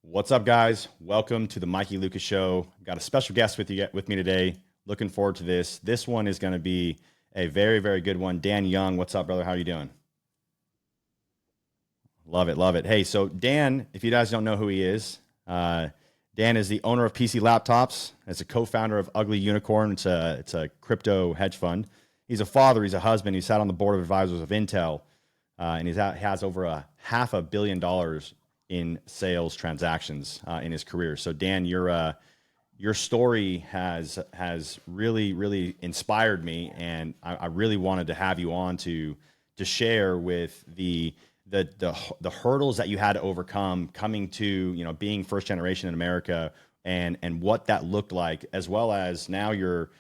What's up, guys? Welcome to the Mikey Lucas Show. Got a special guest with me today. Looking forward to this. This one is going to be a very, very good one. Dan Young, what's up, brother? How are you doing? Love it, love it. Hey, so Dan, if you guys don't know who he is, Dan is the owner of PC Laptops. As a co-founder of Ugly Unicorn, it's a crypto hedge fund. He's a father. He's a husband. He sat on the board of advisors of Intel, and has over a $500 million in sales transactions in his career. So Dan, your story has really inspired me, and I really wanted to have you on to share with the hurdles that you had to overcome coming to being first generation in America, and what that looked like, as well as now you're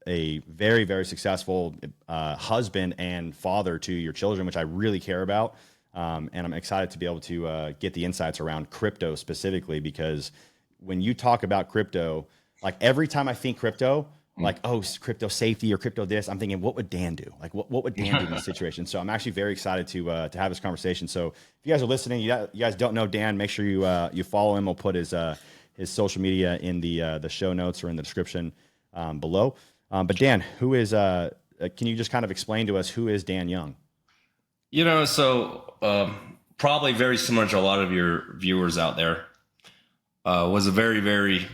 a very successful husband and father to your children, which I really care about. And I'm excited to be able to get the insights around crypto specifically, because when you talk about crypto, like every time I think crypto, like, oh, crypto safety or crypto this, I'm thinking, what would Dan do? Like, what would Dan do in this situation? So I'm actually very excited to have this conversation. So if you guys are listening, you guys don't know Dan, make sure you follow him. We'll put his social media in the show notes or in the description below. But Dan, can you just kind of explain to us, who is Dan Young? Probably very similar to a lot of your viewers out there. Was a very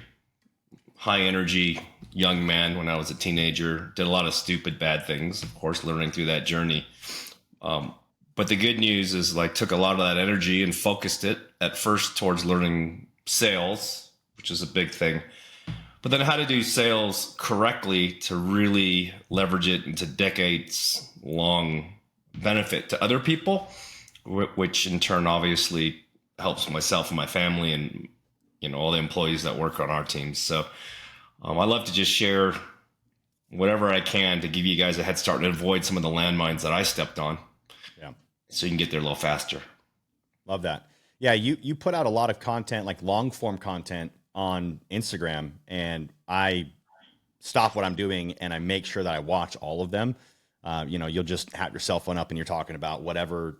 high energy young man when I was a teenager. Did a lot of stupid, bad things, of course, learning through that journey. But the good news is, like, took a lot of that energy and focused it at first towards learning sales, which is a big thing. But then how to do sales correctly to really leverage it into decades long benefit to other people, which in turn obviously helps myself and my family and all the employees that work on our teams. So I love to just share whatever I can to give you guys a head start and avoid some of the landmines that I stepped on. Yeah. So you can get there a little faster. Love that. Yeah, you put out a lot of content, like long form content on Instagram, and I stop what I'm doing and I make sure that I watch all of them. You'll just have your cell phone up and you're talking about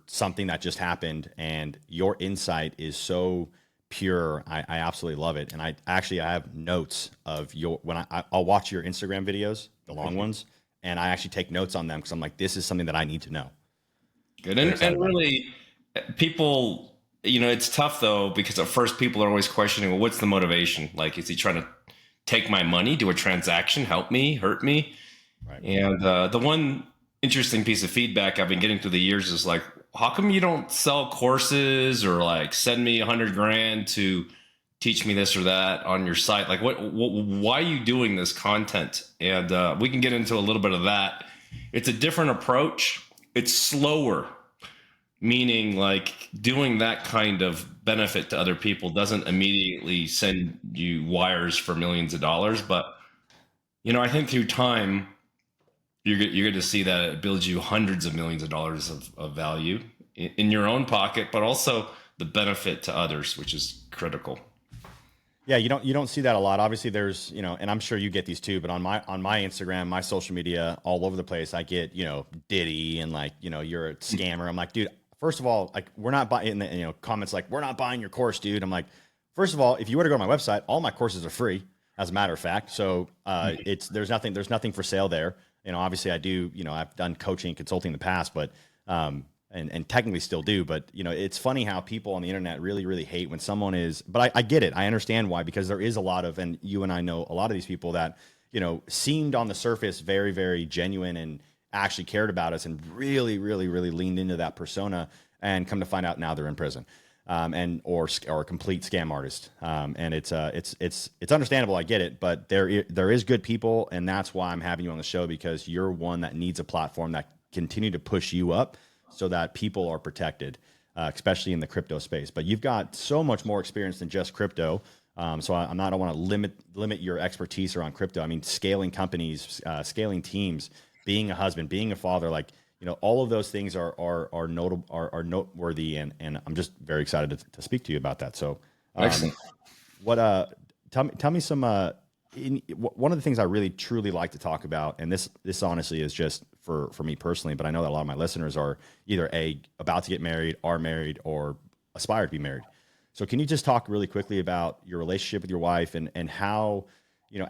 something that just happened, and your insight is so pure. I absolutely love it. And I have notes of I'll watch your Instagram videos, the long ones, and I actually take notes on them, because I'm like, this is something that I need to know. Good. And really, people, it's tough though, because at first people are always questioning, well, what's the motivation? Like, is he trying to take my money, do a transaction, help me, hurt me? Right. And the one interesting piece of feedback I've been getting through the years is like, how come you don't sell courses or like send me 100 grand to teach me this or that on your site? Like, why are you doing this content? And we can get into a little bit of that. It's a different approach. It's slower, meaning like doing that kind of benefit to other people doesn't immediately send you wires for millions of dollars. But, I think through time, you're going to see that it builds you hundreds of millions of dollars of value in your own pocket, but also the benefit to others, which is critical. Yeah, you don't see that a lot. Obviously, there's and I'm sure you get these too. But on my Instagram, my social media, all over the place, I get Diddy and like you're a scammer. I'm like, dude, first of all, like, we're not buying the comments like, we're not buying your course, dude. I'm like, first of all, if you were to go to my website, all my courses are free, as a matter of fact. So there's nothing for sale there. Obviously I do, I've done coaching and consulting in the past, but, and technically still do, but it's funny how people on the internet really hate when someone but I get it. I understand why, because there is a lot of, and you and I know a lot of these people that, seemed on the surface very genuine and actually cared about us and really leaned into that persona, and come to find out now they're in prison. Or a complete scam artist. And it's understandable. I get it, but there is good people. And that's why I'm having you on the show, because you're one that needs a platform that continue to push you up so that people are protected, especially in the crypto space. But you've got so much more experience than just crypto. So I don't want to limit your expertise around crypto. I mean, scaling companies, scaling teams, being a husband, being a father, like, all of those things are notable, are noteworthy, and I'm just very excited to speak to you about that. So, Excellent. Tell me some. One of the things I really truly like to talk about, and this honestly is just for me personally, but I know that a lot of my listeners are either about to get married, are married, or aspire to be married. So can you just talk really quickly about your relationship with your wife and how,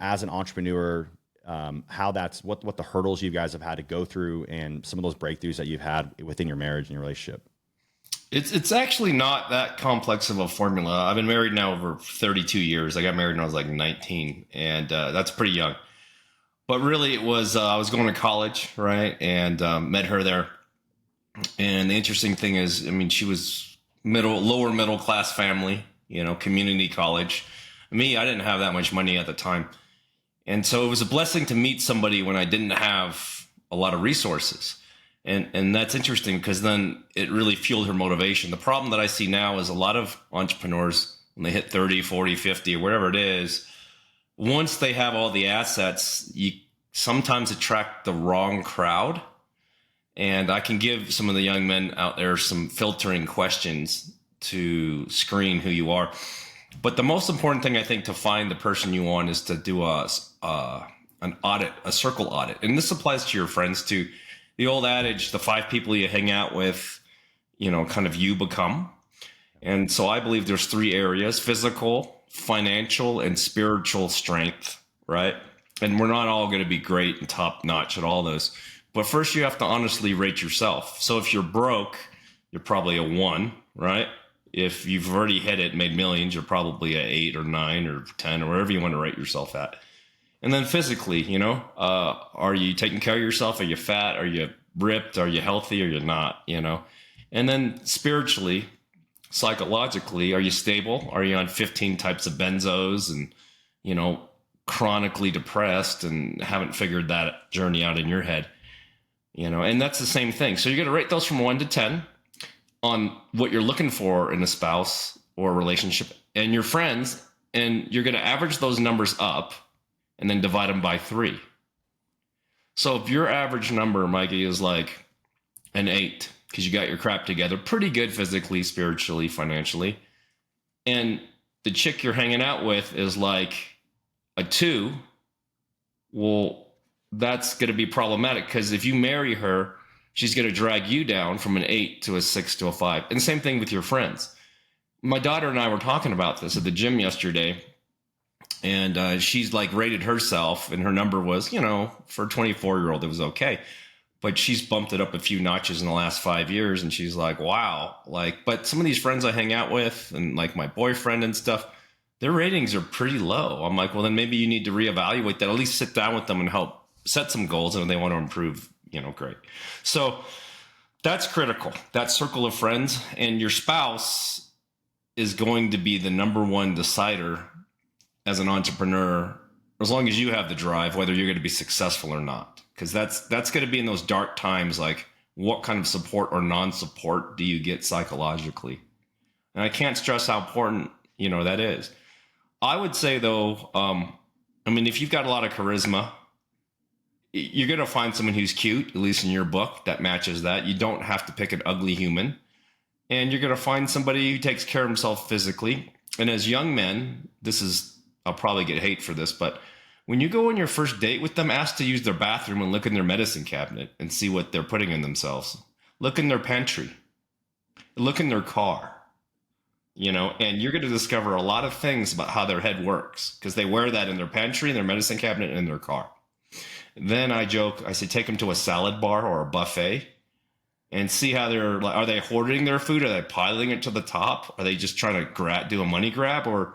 as an entrepreneur, how that's what the hurdles you guys have had to go through and some of those breakthroughs that you've had within your marriage and your relationship? It's actually not that complex of a formula. I've been married now over 32 years. I got married when I was like 19, and that's pretty young. But really, it was I was going to college, right, and met her there. And the interesting thing is, I mean, she was lower middle class family, community college. Me, I didn't have that much money at the time, and so it was a blessing to meet somebody when I didn't have a lot of resources. And that's interesting because then it really fueled her motivation. The problem that I see now is a lot of entrepreneurs, when they hit 30, 40, 50, or whatever it is, once they have all the assets, you sometimes attract the wrong crowd. And I can give some of the young men out there some filtering questions to screen who you are. But the most important thing, I think, to find the person you want is to do an audit, a circle audit. And this applies to your friends too. The old adage, the 5 people you hang out with, kind of you become. And so I believe there's 3 areas: physical, financial, and spiritual strength, right? And we're not all going to be great and top notch at all those. But first you have to honestly rate yourself. So if you're broke, you're probably a 1, right? If you've already hit it, made millions, you're probably a 8 or 9 or 10 or wherever you want to rate yourself at. And then physically, are you taking care of yourself? Are you fat? Are you ripped? Are you healthy? Are you not? And then spiritually, psychologically, are you stable? Are you on 15 types of benzos and, chronically depressed and haven't figured that journey out in your head? And that's the same thing. So you're going to rate those from 1 to 10 on what you're looking for in a spouse or a relationship and your friends. And you're going to average those numbers up and then divide them by 3. So if your average number, Mikey, is like an 8, because you got your crap together, pretty good physically, spiritually, financially, and the chick you're hanging out with is like a 2, well, that's going to be problematic, because if you marry her, she's going to drag you down from an 8 to a 6 to a 5. And same thing with your friends. My daughter and I were talking about this at the gym yesterday. And she's like rated herself, and her number was, for a 24-year-old, it was okay. But she's bumped it up a few notches in the last 5 years. And she's like, wow. But some of these friends I hang out with and like my boyfriend and stuff, their ratings are pretty low. I'm like, well, then maybe you need to reevaluate that. At least sit down with them and help set some goals. And if they want to improve, great. So that's critical, that circle of friends. And your spouse is going to be the number one decider as an entrepreneur, as long as you have the drive, whether you're going to be successful or not. Because that's going to be in those dark times, like what kind of support or non-support do you get psychologically? And I can't stress how important, that is. I would say, though, if you've got a lot of charisma, you're going to find someone who's cute, at least in your book, that matches that. You don't have to pick an ugly human. And you're going to find somebody who takes care of himself physically. And as young men, I'll probably get hate for this, but when you go on your first date with them, ask to use their bathroom and look in their medicine cabinet and see what they're putting in themselves. Look in their pantry. Look in their car. And you're going to discover a lot of things about how their head works, because they wear that in their pantry, in their medicine cabinet, and in their car. Then I joke, I say, take them to a salad bar or a buffet and see how are they hoarding their food? Are they piling it to the top? Are they just trying to do a money grab? Or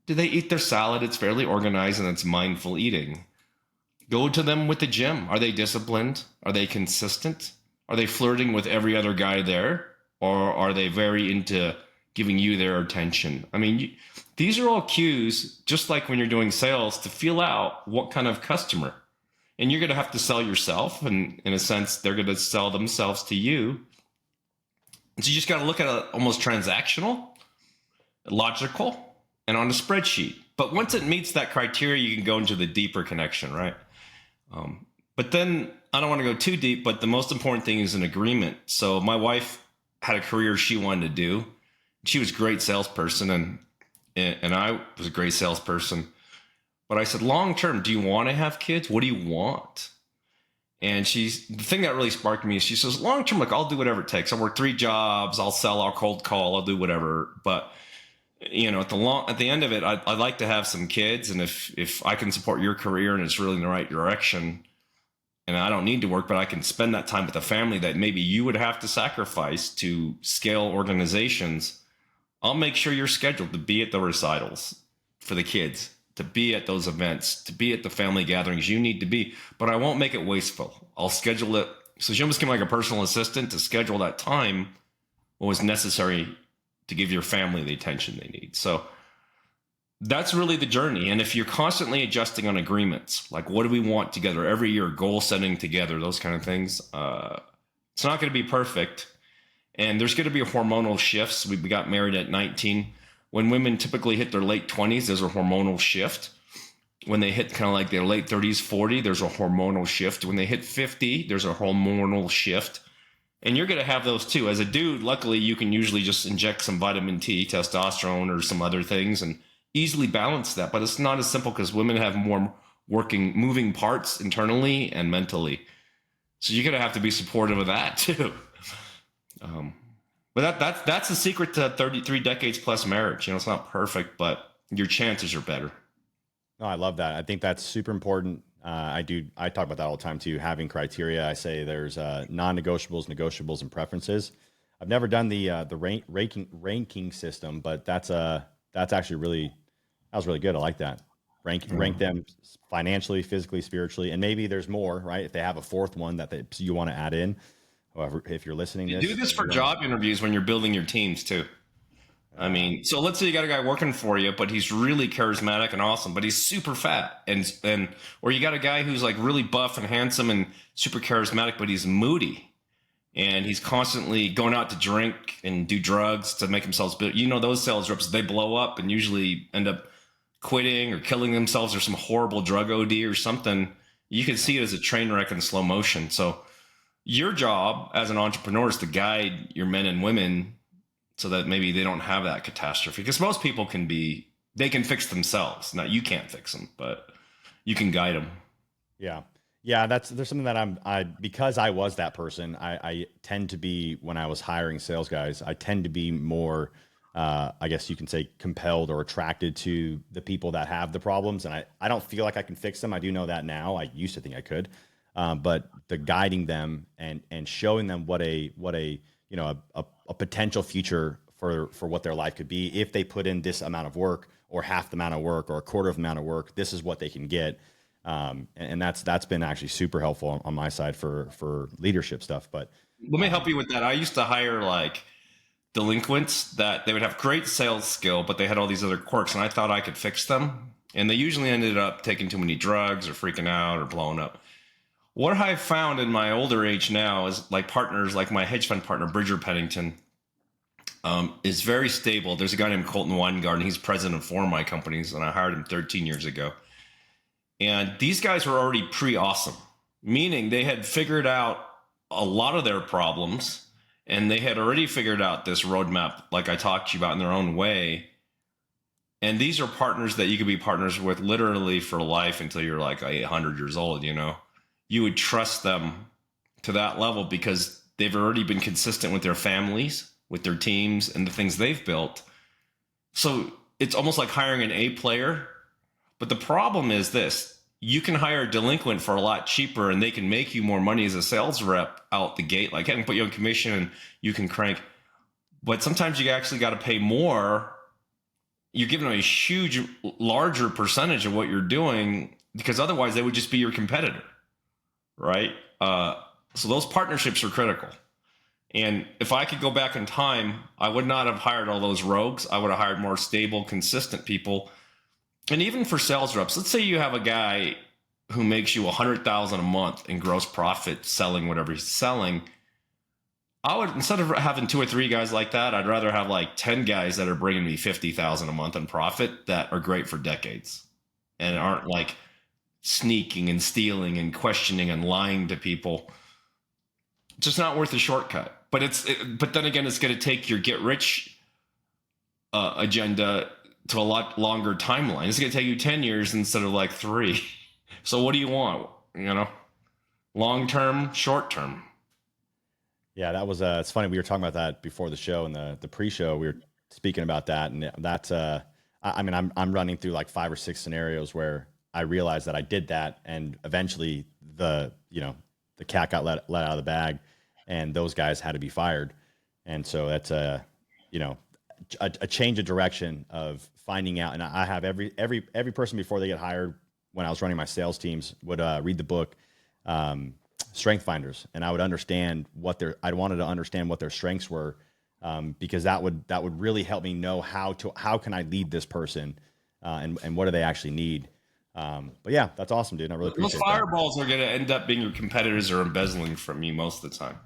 do they eat their salad? It's fairly organized and it's mindful eating. Go to them with the gym. Are they disciplined? Are they consistent? Are they flirting with every other guy there? Or are they very into giving you their attention? These are all cues, just like when you're doing sales, to feel out what kind of customer. And you're going to have to sell yourself. And in a sense, they're going to sell themselves to you. And so you just got to look at it almost transactional, logical, and on a spreadsheet. But once it meets that criteria, you can go into the deeper connection, right? But then I don't want to go too deep, but the most important thing is an agreement. So my wife had a career she wanted to do. She was a great salesperson, and I was a great salesperson. But I said, long term, do you want to have kids? What do you want? And the thing that really sparked me is she says, long term, I'll do whatever it takes. I'll work 3 jobs. I'll sell, I'll cold call, I'll do whatever. But at the end of it, I'd like to have some kids, and if I can support your career and it's really in the right direction, and I don't need to work, but I can spend that time with the family that maybe you would have to sacrifice to scale organizations, I'll make sure you're scheduled to be at the recitals for the kids, to be at those events, to be at the family gatherings you need to be, but I won't make it wasteful. I'll schedule it. So you almost become like a personal assistant to schedule that time what was necessary to give your family the attention they need. So that's really the journey. And if you're constantly adjusting on agreements, like what do we want together every year, goal setting together, those kind of things, it's not going to be perfect. And there's going to be hormonal shifts. We got married at 19. When women typically hit their late 20s, there's a hormonal shift. When they hit kind of like their late 30s, 40, there's a hormonal shift. When they hit 50, there's a hormonal shift. And you're going to have those too. As a dude, luckily, you can usually just inject some vitamin T, testosterone, or some other things and easily balance that. But it's not as simple because women have more moving parts internally and mentally. So you're going to have to be supportive of that too. But that's the secret to 33 decades plus marriage. It's not perfect, but your chances are better. No, I love that. I think that's super important. I talk about that all the time too. Having criteria. I say there's non-negotiables, negotiables, and preferences. I've never done the ranking system, but that was really good. I like that. Rank them financially, physically, spiritually, and maybe there's more, right? If they have a fourth one that you want to add in. However, if you're listening, you do this for job interviews when you're building your teams too. I mean, so let's say you got a guy working for you, but he's really charismatic and awesome, but he's super fat, or you got a guy who's like really buff and handsome and super charismatic, but he's moody, and he's constantly going out to drink and do drugs to make himself. Those sales reps, they blow up and usually end up quitting or killing themselves or some horrible drug OD or something. You can see it as a train wreck in slow motion. So your job as an entrepreneur is to guide your men and women so that maybe they don't have that catastrophe. Because most people they can fix themselves. Now, you can't fix them, but you can guide them. Yeah. Yeah. There's something that because I was that person, I tend to be, when I was hiring sales guys, I tend to be more, I guess you can say, compelled or attracted to the people that have the problems. And I don't feel like I can fix them. I do know that now. I used to think I could. But the guiding them and showing them what a potential future for what their life could be if they put in this amount of work or half the amount of work or a quarter of the amount of work, this is what they can get. And that's been actually super helpful on my side for leadership stuff. But let me help you with that. I used to hire like delinquents that they would have great sales skill, but they had all these other quirks, and I thought I could fix them. And they usually ended up taking too many drugs or freaking out or blowing up. What I've found in my older age now is like partners, like my hedge fund partner, Bridger Pennington, is very stable. There's a guy named Colton Weingarten. He's president of four of my companies, and I hired him 13 years ago. And these guys were already awesome, meaning they had figured out a lot of their problems, and they had already figured out this roadmap, like I talked to you about, in their own way. And these are partners that you could be partners with literally for life until you're like 800 years old, You would trust them to that level because they've already been consistent with their families, with their teams, and the things they've built. So it's almost like hiring an A player. But the problem is this: you can hire a delinquent for a lot cheaper and they can make you more money as a sales rep out the gate. Like, I can put you on commission and you can crank. But sometimes you actually got to pay more. You're giving them a huge, larger percentage of what you're doing because otherwise they would just be your competitor. Right? So those partnerships are critical. And if I could go back in time, I would not have hired all those rogues. I would have hired more stable, consistent people. And even for sales reps, let's say you have a guy who makes you $100,000 a month in gross profit selling whatever he's selling. I would, instead of having 2 or 3 guys like that, I'd rather have like 10 guys that are bringing me $50,000 a month in profit that are great for decades and aren't like sneaking and stealing and questioning and lying to people. It's just not worth the shortcut. But then again, it's going to take your get rich agenda to a lot longer timeline. It's going to take you 10 years instead of like 3. So what do you want? Long term, short term. Yeah, that was it's funny. We were talking about that before the show and the pre-show. We were speaking about that, and that's I mean, I'm running through like 5 or 6 scenarios where I realized that I did that, and eventually the cat got let out of the bag, and those guys had to be fired, and so that's you know a change of direction of finding out. And I have every person before they get hired, when I was running my sales teams, would read the book Strength Finders, and I would understand I wanted to understand what their strengths were, because that would really help me know how can I lead this person, and what do they actually need. But yeah, that's awesome, dude. I really Those appreciate that. fireballs are going to end up being your competitors or embezzling from you most of the time.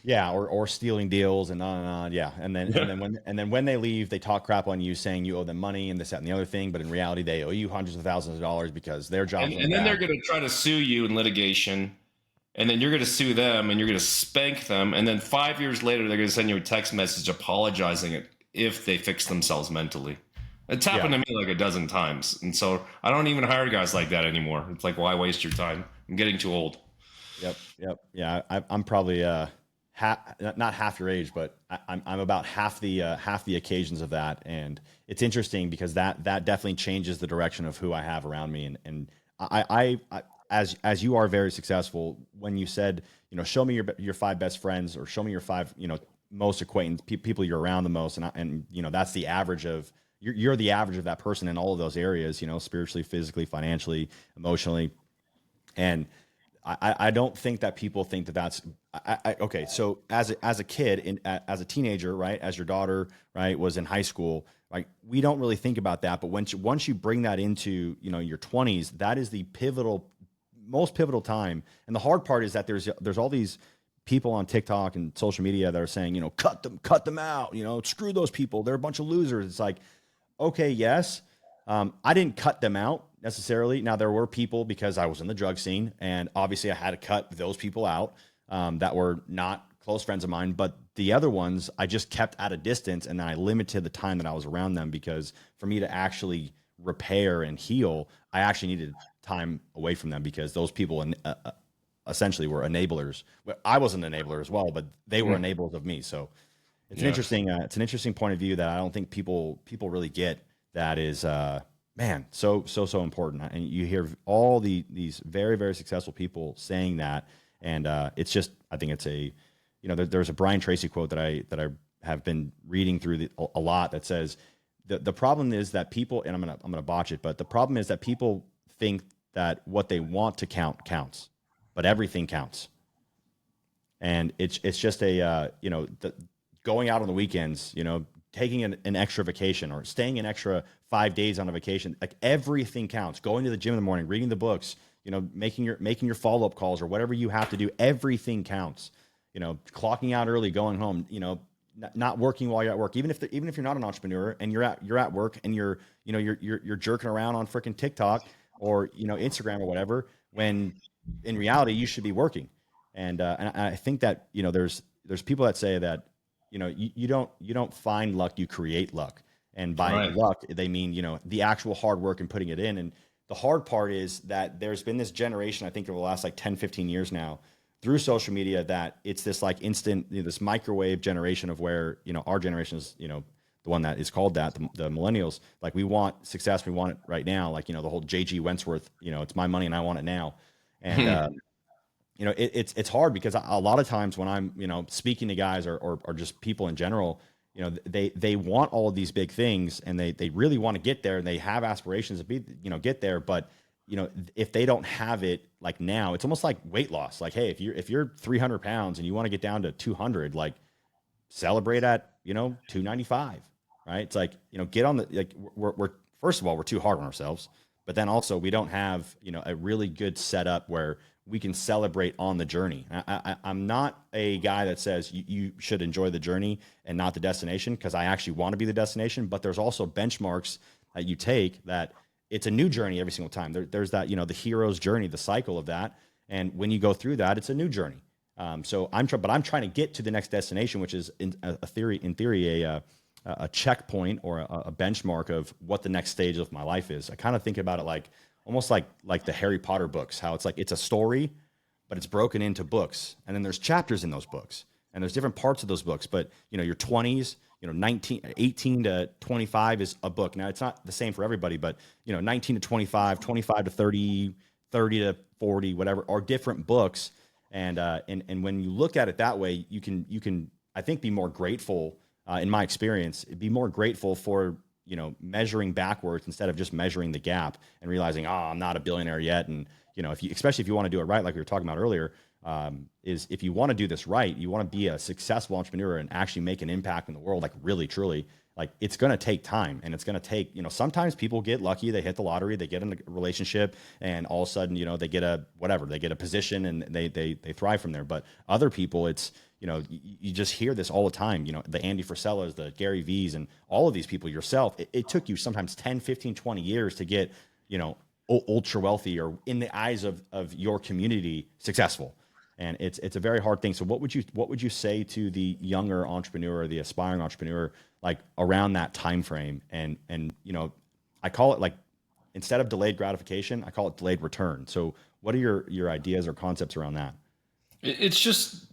Yeah, or stealing deals and on and on. Yeah, and then when they leave, they talk crap on you, saying you owe them money and this, that, and the other thing. But in reality, they owe you hundreds of thousands of dollars because their jobs went And then they're bad. going to try to sue you in litigation. And then you're going to sue them and you're going to spank them. And then 5 years later, they're going to send you a text message apologizing if they fix themselves mentally. It's happened Yeah. to me like a dozen times. And so I don't even hire guys like that anymore. It's like, why waste your time? I'm getting too old. Yep. Yep. Yeah. I'm probably not half your age, but I'm about half the occasions of that, and it's interesting because that definitely changes the direction of who I have around me, and I as you are very successful, when you said, show me your 5 best friends, or show me your 5 most acquaintance people you're around the most, and that's the average of you're the average of that person in all of those areas, spiritually, physically, financially, emotionally. And I don't think that people think that that's okay. So as a kid, as a teenager, right, as your daughter, right, was in high school, like, we don't really think about that. But once you bring that into your 20s, that is the most pivotal time. And the hard part is that there's all these people on TikTok and social media that are saying, cut them out, screw those people, they're a bunch of losers. It's like, okay, yes. I didn't cut them out necessarily. Now, there were people, because I was in the drug scene, and obviously I had to cut those people out that were not close friends of mine. But the other ones, I just kept at a distance, and then I limited the time that I was around them, because for me to actually repair and heal, I actually needed time away from them, because those people essentially were enablers. Well, I was an enabler as well, but they were enablers of me. So it's an interesting point of view that I don't think people really get. That is, man, so important. And you hear all these very, very successful people saying that, and it's just, I think it's there's a Brian Tracy quote that I have been reading through a lot, that says the problem is that people, and I'm gonna botch it, but the problem is that people think that what they want to count counts, but everything counts. And it's just going out on the weekends, taking an extra vacation, or staying an extra 5 days on a vacation, like, everything counts. Going to the gym in the morning, reading the books, making your follow-up calls, or whatever you have to do, everything counts. Clocking out early, going home, not working while you're at work, even if you're not an entrepreneur and you're at work, and you're jerking around on freaking TikTok or Instagram or whatever, when in reality you should be working. And I think that there's people that say that you don't find luck, you create luck. And by luck, they mean the actual hard work and putting it in. And the hard part is that there's been this generation, I think, over the last like 10, 15 years now, through social media, that it's this like instant, this microwave generation, of where our generation is the one that is called that, the millennials. Like, we want success, we want it right now. Like, the whole JG Wentworth, it's my money and I want it now. And it's hard, because a lot of times when I'm speaking to guys, or just people in general, they want all of these big things, and they really want to get there, and they have aspirations to be get there. But if they don't have it, like, now, it's almost like weight loss. Like, hey, if you're 300 pounds and you want to get down to 200, like, celebrate at 295, right? It's like, get on the, like, we're first of all, we're too hard on ourselves, but then also we don't have a really good setup where we can celebrate on the journey. I'm not a guy that says you should enjoy the journey and not the destination, because I actually want to be the destination. But there's also benchmarks that you take, that it's a new journey every single time. There's that the hero's journey, the cycle of that, and when you go through that, it's a new journey. So I'm trying to get to the next destination, which is in theory a checkpoint, or a benchmark of what the next stage of my life is. I kind of think about it like, almost like the Harry Potter books, how it's like, it's a story, but it's broken into books, and then there's chapters in those books, and there's different parts of those books. But your 20s, 18 to 25 is a book. Now it's not the same for everybody, but 19 to 25, 25 to 30, 30 to 40, whatever, are different books. And when you look at it that way, you can I think be more grateful. In my experience, be more grateful for measuring backwards instead of just measuring the gap and realizing, oh, I'm not a billionaire yet. And especially if you want to do it right, like we were talking about earlier, is if you want to do this right, you want to be a successful entrepreneur and actually make an impact in the world, like really, truly, like it's going to take time, and it's going to take, sometimes people get lucky, they hit the lottery, they get in a relationship, and all of a sudden, they get a position and they thrive from there. But other people, it's, you just hear this all the time, the Andy Frisellas, the Gary V's, and all of these people yourself, it took you sometimes 10, 15, 20 years to get, ultra wealthy, or in the eyes of your community, successful. And it's a very hard thing. So what would you say to the younger entrepreneur, the aspiring entrepreneur, like around that time frame? And I call it, like, instead of delayed gratification, I call it delayed return. So what are your ideas or concepts around that? It's just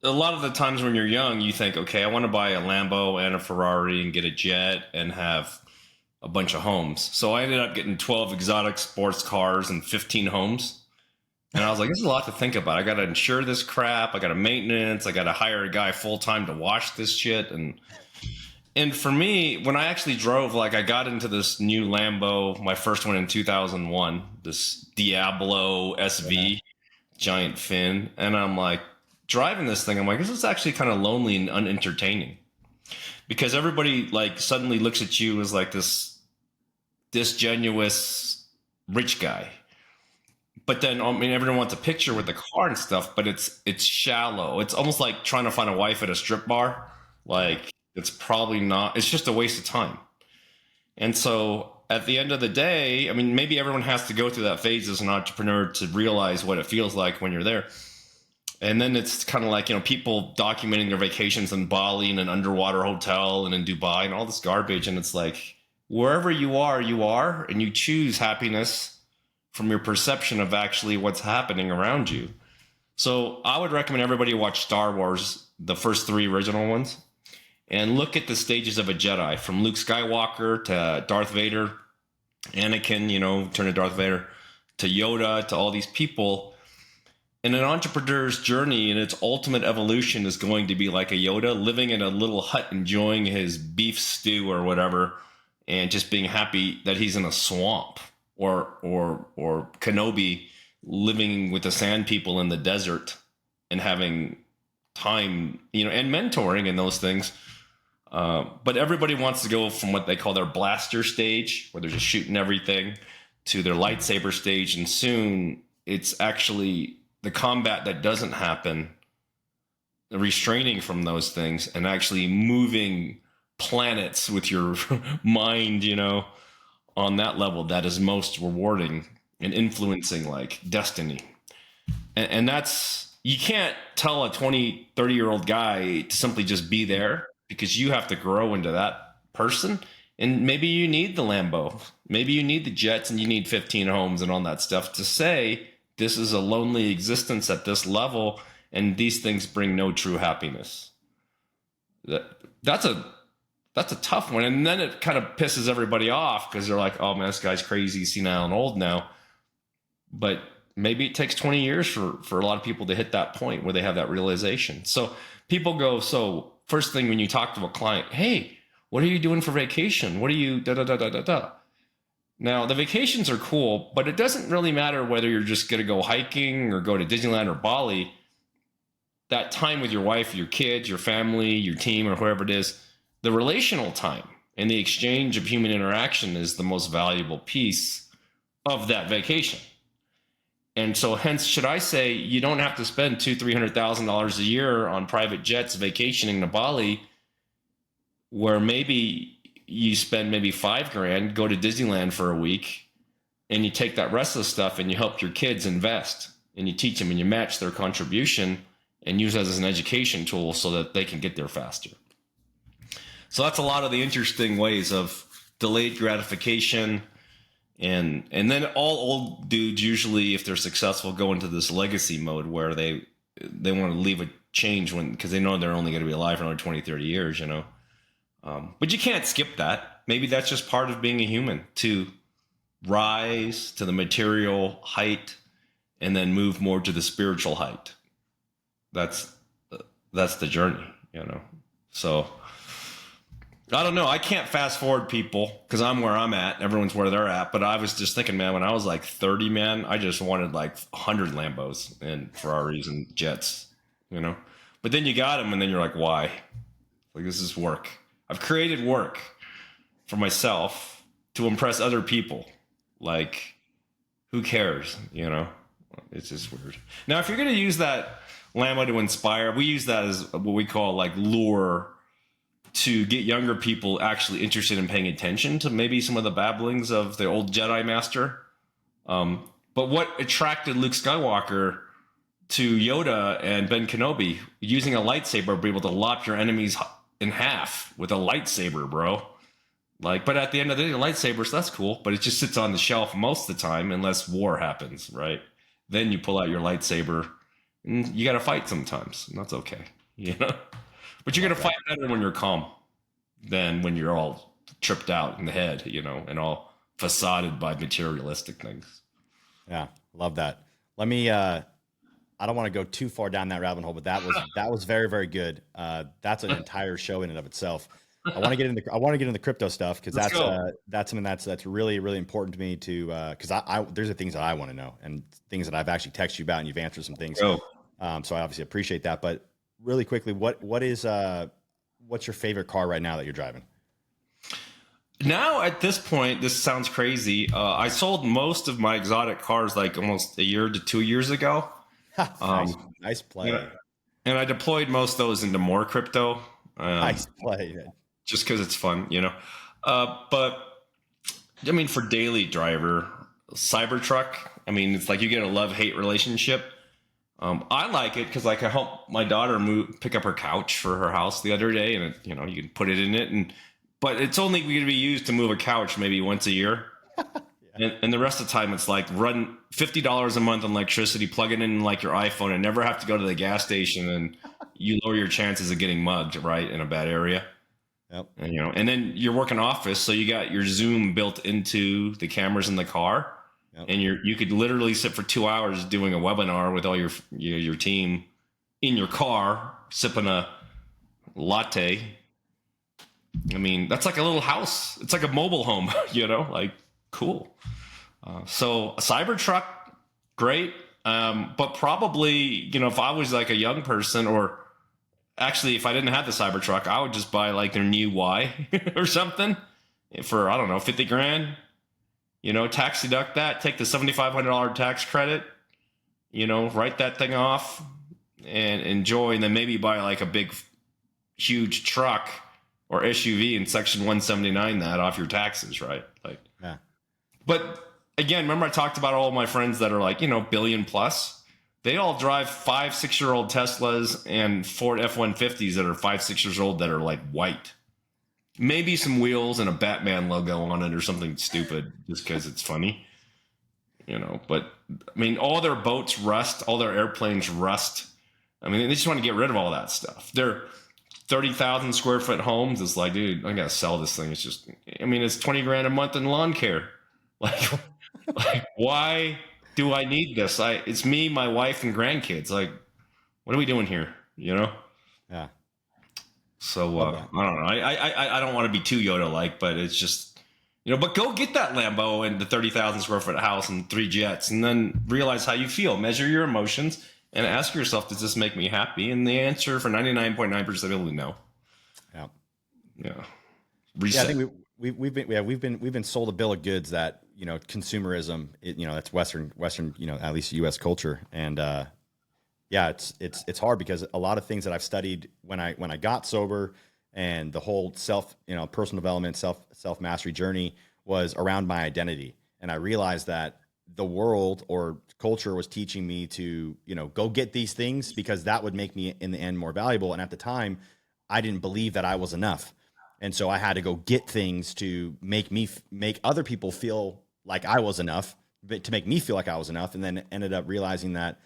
a lot of the times when you're young, you think, okay, I want to buy a Lambo and a Ferrari and get a jet and have a bunch of homes. So I ended up getting 12 exotic sports cars and 15 homes. And I was like, this is a lot to think about. I got to insure this crap. I got to maintenance. I got to hire a guy full time to wash this shit. And for me, when I actually drove, like, I got into this new Lambo, my first one in 2001, this Diablo SV, giant fin. And I'm like, driving this thing, I'm like, this is actually kind of lonely and unentertaining, because everybody, like, suddenly looks at you as like this disingenuous rich guy. But then, I mean, everyone wants a picture with the car and stuff, but it's shallow. It's almost like trying to find a wife at a strip bar. Like, it's probably not, it's just a waste of time. And so at the end of the day, I mean, maybe everyone has to go through that phase as an entrepreneur to realize what it feels like when you're there. And then it's kind of like, people documenting their vacations in Bali and an underwater hotel and in Dubai and all this garbage. And it's like, wherever you are, and you choose happiness from your perception of actually what's happening around you. So I would recommend everybody watch Star Wars, the first 3 original ones, and look at the stages of a Jedi, from Luke Skywalker to Darth Vader, Anakin, turn to Darth Vader, to Yoda, to all these people. And an entrepreneur's journey and its ultimate evolution is going to be like a Yoda living in a little hut, enjoying his beef stew or whatever, and just being happy that he's in a swamp. Or Kenobi living with the sand people in the desert and having time, and mentoring and those things. But everybody wants to go from what they call their blaster stage, where they're just shooting everything, to their lightsaber stage. And soon it's actually the combat that doesn't happen, the restraining from those things, and actually moving planets with your mind, on that level, that is most rewarding and influencing, like, destiny. And that's, you can't tell a 20, 30-year-old guy to simply just be there, because you have to grow into that person. And maybe you need the Lambo, maybe you need the jets, and you need 15 homes and all that stuff to say, this is a lonely existence at this level, and these things bring no true happiness. That's a tough one. And then it kind of pisses everybody off, because they're like, oh man, this guy's crazy, senile and old now. But maybe it takes 20 years for a lot of people to hit that point where they have that realization. So people go, so first thing when you talk to a client, hey, what are you doing for vacation? What are you da da da da da da? Now, the vacations are cool, but it doesn't really matter whether you're just going to go hiking or go to Disneyland or Bali. That time with your wife, your kids, your family, your team, or whoever it is, the relational time and the exchange of human interaction is the most valuable piece of that vacation. And so hence, should I say, you don't have to spend $200,000-$300,000 a year on private jets vacationing to Bali, where maybe you spend maybe $5,000, go to Disneyland for a week, and you take that rest of the stuff and you help your kids invest, and you teach them and you match their contribution and use that as an education tool so that they can get there faster. So that's a lot of the interesting ways of delayed gratification. And then all old dudes, usually, if they're successful, go into this legacy mode where they want to leave change because they know they're only going to be alive for another 20, 30 years, you know. But you can't skip that. Maybe that's just part of being a human, to rise to the material height and then move more to the spiritual height. That's the journey, you know. So I don't know. I can't fast forward people because I'm where I'm at. Everyone's where they're at. But I was just thinking, man, when I was like 30, man, I just wanted like 100 Lambos and Ferraris and jets, you know. But then you got them, and then you're like, why? Like, this is work. I've created work for myself to impress other people. Like, who cares, you know? It's just weird. Now, if you're going to use that Lambo to inspire, we use that as what we call like lure, to get younger people actually interested in paying attention to maybe some of the babblings of the old Jedi Master. But what attracted Luke Skywalker to Yoda and Ben Kenobi? Using a lightsaber, be able to lop your enemies in half with a lightsaber, bro. Like, but at the end of the day, the lightsabers, that's cool, but it just sits on the shelf most of the time unless war happens, right? Then you pull out your lightsaber and you got to fight sometimes, and that's okay, you know? But you're going to fight better when you're calm than when you're all tripped out in the head, you know, and all facaded by materialistic things. Yeah, love that. Let me I don't want to go too far down that rabbit hole, but that was very, very good. That's an entire show in and of itself. I want to get into the crypto stuff because that's something that's really, really important to me to because I there's the things that I want to know and things that I've actually texted you about, and you've answered some things. So I obviously appreciate that. But really quickly, what's your favorite car right now that you're driving? Now, at this point, this sounds crazy. I sold most of my exotic cars like almost a year to 2 years ago. Nice play. And I deployed most of those into more crypto. Nice play, man. Just because it's fun, you know. But I mean, for daily driver, Cybertruck, I mean, it's like you get a love-hate relationship. I like it because like I helped my daughter pick up her couch for her house the other day, and it, you know, you can put it in it, but it's only going to be used to move a couch maybe once a year. Yeah. And the rest of the time it's like run $50 a month on electricity, plug it in like your iPhone, and never have to go to the gas station, and you lower your chances of getting mugged, right, in a bad area. Yep. And, you know, and then you're working office, so you got your Zoom built into the cameras in the car. Yep. And you could literally sit for 2 hours doing a webinar with all your team in your car, sipping a latte. I mean, that's like a little house. It's like a mobile home, you know, like cool. So a Cybertruck, great. But probably, you know, if I was like a young person, or actually if I didn't have the Cybertruck, I would just buy like their new Y or something for, I don't know, 50 grand. You know, tax deduct that, take the $7,500 tax credit, you know, write that thing off and enjoy, and then maybe buy like a big, huge truck or SUV in Section 179 that off your taxes, right? Like, yeah. But again, remember I talked about all my friends that are like, you know, billion plus. They all drive 5-6 year old Teslas and Ford F-150s that are 5-6 years old that are like white. Maybe some wheels and a Batman logo on it or something stupid just because it's funny, you know. But I mean, all their boats rust, all their airplanes rust. I mean, they just want to get rid of all that stuff. Their 30,000 square foot homes. It's like, dude, I gotta sell this thing. It's just, I mean, it's 20 grand a month in lawn care. Like why do I need this? It's me, my wife, and grandkids. Like, what are we doing here? You know? Yeah. So I don't know. I don't want to be too Yoda-like, but it's just, you know. But go get that Lambo and the 30,000 square foot house and 3 jets, and then realize how you feel. Measure your emotions and ask yourself, does this make me happy? And the answer for 99.9% of people, no. Yeah. Yeah. Reset. Yeah, I think we've been sold a bill of goods that, you know, consumerism. You know, that's Western. You know, at least U.S. culture, and yeah, it's hard because a lot of things that I've studied when I got sober and the whole personal development, self mastery journey was around my identity. And I realized that the world or culture was teaching me to, you know, go get these things because that would make me in the end more valuable. And at the time I didn't believe that I was enough. And so I had to go get things to make other people feel like I was enough, but to make me feel like I was enough. And then ended up realizing that,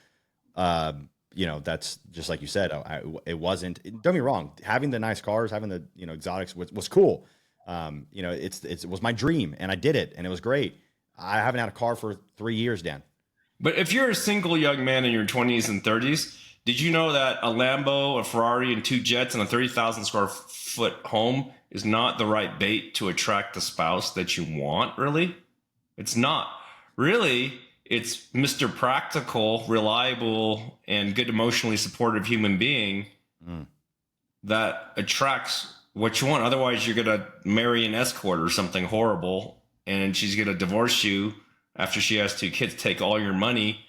that's just like you said. It wasn't. Don't get me wrong. Having the nice cars, having the exotics was cool. It was my dream, and I did it, and it was great. I haven't had a car for 3 years, Dan. But if you're a single young man in your 20s and 30s, did you know that a Lambo, a Ferrari, and 2 jets and a 30,000 square foot home is not the right bait to attract the spouse that you want, really? It's not. Really, it's Mr. Practical, reliable, and good emotionally supportive human being that attracts what you want. Otherwise, you're going to marry an escort or something horrible, and she's going to divorce you after she has 2 kids, take all your money,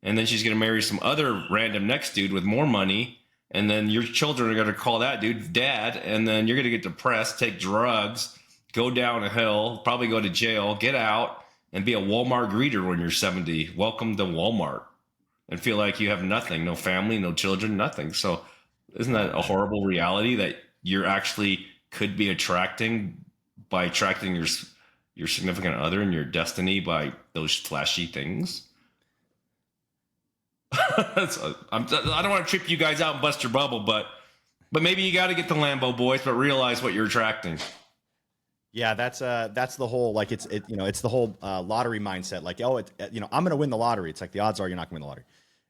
and then she's going to marry some other random next dude with more money, and then your children are going to call that dude dad, and then you're going to get depressed, take drugs, go down a hill, probably go to jail, get out, and be a Walmart greeter when you're 70. Welcome to Walmart. And feel like you have nothing, no family, no children, nothing. So isn't that a horrible reality that you're actually could be attracting by attracting your significant other and your destiny by those flashy things? I don't want to trip you guys out and bust your bubble, but maybe you got to get the Lambo, boys, but realize what you're attracting. Yeah, that's the whole, like, it's the whole lottery mindset. Like, oh, I'm going to win the lottery. It's like the odds are you're not going to win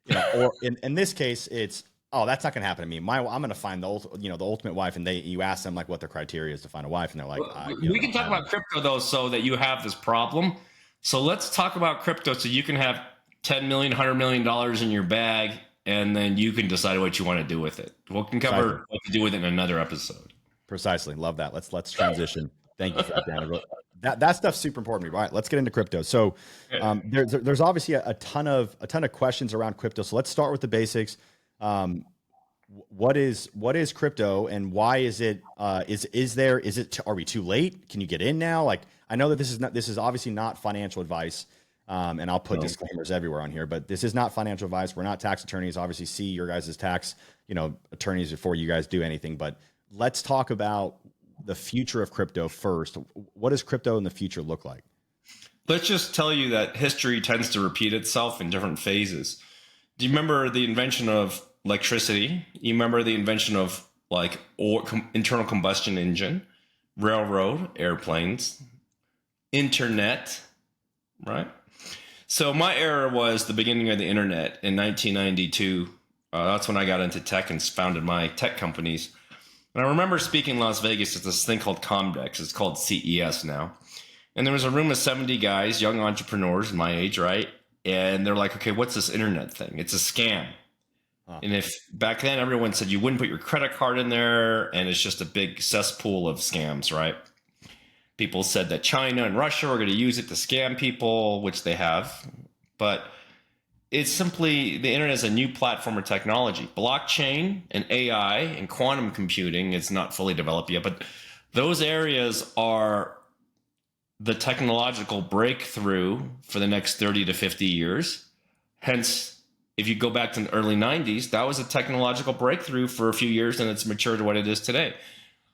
the lottery. Or in this case, it's, oh, that's not going to happen to me. I'm going to find the ultimate wife, and you ask them like what their criteria is to find a wife, and they're like, we can talk about crypto though, so that you have this problem. So let's talk about crypto, so you can have $10 million, $100 million in your bag, and then you can decide what you want to do with it. We can cover what to do with it in another episode. Precisely, love that. Let's transition. Thank you for that, Dan. That stuff's super important to me. All right, let's get into crypto. So there's obviously a ton of questions around crypto. So let's start with the basics. What is crypto, and why is it? Are we too late? Can you get in now? Like, I know that this is obviously not financial advice, and I'll put disclaimers everywhere on here, but this is not financial advice. We're not tax attorneys. Obviously, see your guys' tax attorneys before you guys do anything. But let's talk about the future of crypto first. What does crypto in the future look like? Let's just tell you that history tends to repeat itself in different phases. Do you remember the invention of electricity? You remember the invention of internal combustion engine, railroad, airplanes, internet, right? So my era was the beginning of the internet in 1992. That's when I got into tech and founded my tech companies. And I remember speaking in Las Vegas at this thing called Comdex. It's called CES now. And there was a room of 70 guys, young entrepreneurs my age, right? And they're like, okay, what's this internet thing? It's a scam. And if back then everyone said you wouldn't put your credit card in there, and it's just a big cesspool of scams, right? People said that China and Russia were going to use it to scam people, which they have. But it's simply, the internet is a new platform of technology. Blockchain and AI and quantum computing is not fully developed yet, but those areas are the technological breakthrough for the next 30 to 50 years. Hence, if you go back to the early 90s, that was a technological breakthrough for a few years, and it's matured to what it is today.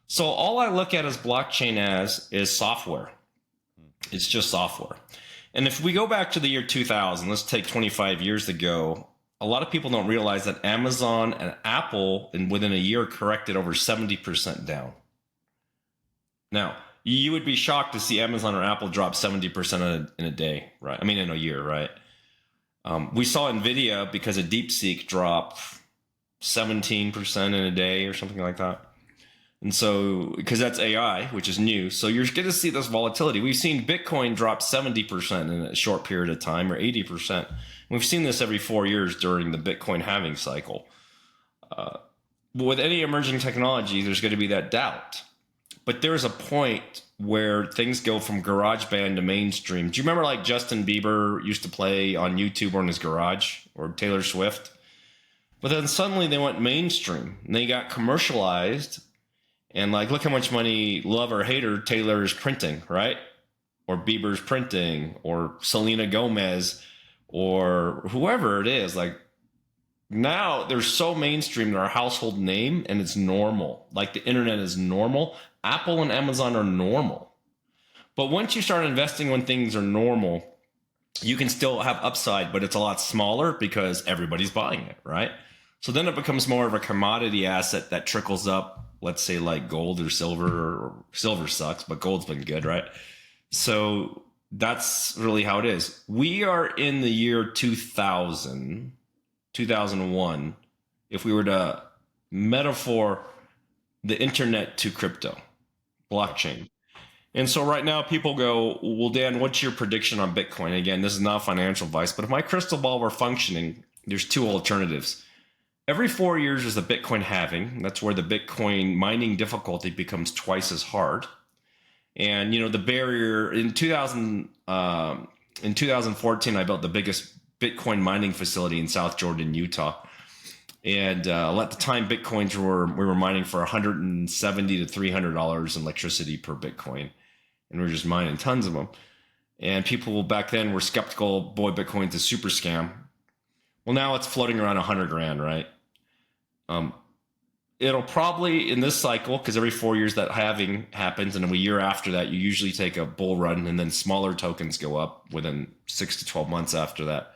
So all I look at as blockchain as is software. It's just software. And if we go back to the year 2000, let's take 25 years ago, a lot of people don't realize that Amazon and Apple within a year corrected over 70% down. Now, you would be shocked to see Amazon or Apple drop 70% in a day, right? I mean, in a year, right? We saw NVIDIA, because of DeepSeek, drop 17% in a day or something like that. And so, because that's AI, which is new. So you're going to see this volatility. We've seen Bitcoin drop 70% in a short period of time, or 80%. We've seen this every 4 years during the Bitcoin halving cycle. But with any emerging technology, there's going to be that doubt. But there's a point where things go from GarageBand to mainstream. Do you remember like Justin Bieber used to play on YouTube or in his garage, or Taylor Swift? But then suddenly they went mainstream and they got commercialized. And like, look how much money, love or hate her, Taylor is printing, right? Or Bieber's printing, or Selena Gomez, or whoever it is. Like, now they're so mainstream, they're a household name, and it's normal. Like, the internet is normal. Apple and Amazon are normal. But once you start investing when things are normal, you can still have upside, but it's a lot smaller because everybody's buying it, right? So then it becomes more of a commodity asset that trickles up, let's say like gold or silver. Or silver sucks, but gold's been good, right? So that's really how it is. We are in the year 2000, 2001. If we were to metaphor the internet to crypto, blockchain. And so right now people go, well, Dan, what's your prediction on Bitcoin? Again, this is not financial advice, but if my crystal ball were functioning, there's two alternatives. Every 4 years is a Bitcoin halving. That's where the Bitcoin mining difficulty becomes twice as hard. And the barrier in 2014, I built the biggest Bitcoin mining facility in South Jordan, Utah. And at the time, Bitcoins we were mining for $170 to $300 in electricity per Bitcoin, and we were just mining tons of them. And people back then were skeptical. Boy, Bitcoin's a super scam. Well, now it's floating around 100 grand, right? It'll probably in this cycle, because every 4 years that halving happens, and a year after that, you usually take a bull run, and then smaller tokens go up within 6 to 12 months after that.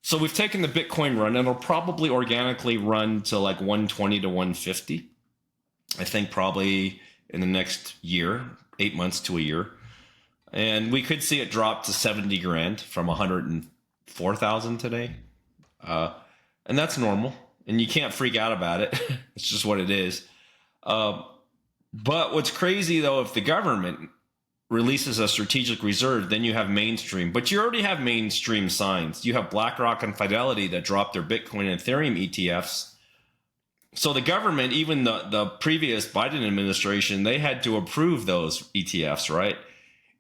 So we've taken the Bitcoin run, and it'll probably organically run to like 120 to 150. I think probably in the next year, 8 months to a year. And we could see it drop to 70 grand from 104,000 today. And that's normal. And you can't freak out about it. It's just what it is. But what's crazy, though, if the government releases a strategic reserve, then you have mainstream. But you already have mainstream signs. You have BlackRock and Fidelity that dropped their Bitcoin and Ethereum ETFs. So the government, even the previous Biden administration, they had to approve those ETFs, right?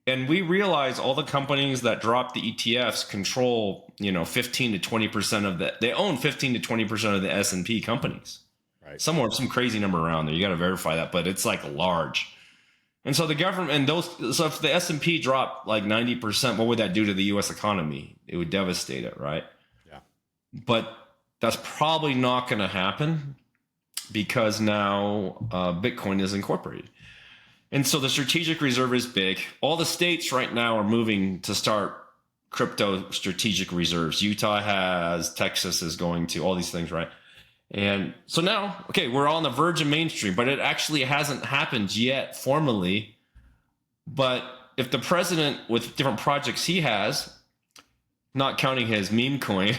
And we realize all the companies that drop the ETFs control, 15 to 20% they own 15 to 20% of the S&P companies. Right. Some crazy number around there. You got to verify that, but it's like large. And so the government, so if the S&P dropped like 90%, what would that do to the U.S. economy? It would devastate it, right? Yeah. But that's probably not going to happen because now Bitcoin is incorporated. And so the strategic reserve is big. All the states right now are moving to start crypto strategic reserves. Utah has, Texas is going to, all these things, right? And so now, okay, we're on the verge of mainstream, but it actually hasn't happened yet formally. But if the president, with different projects he has, not counting his meme coin,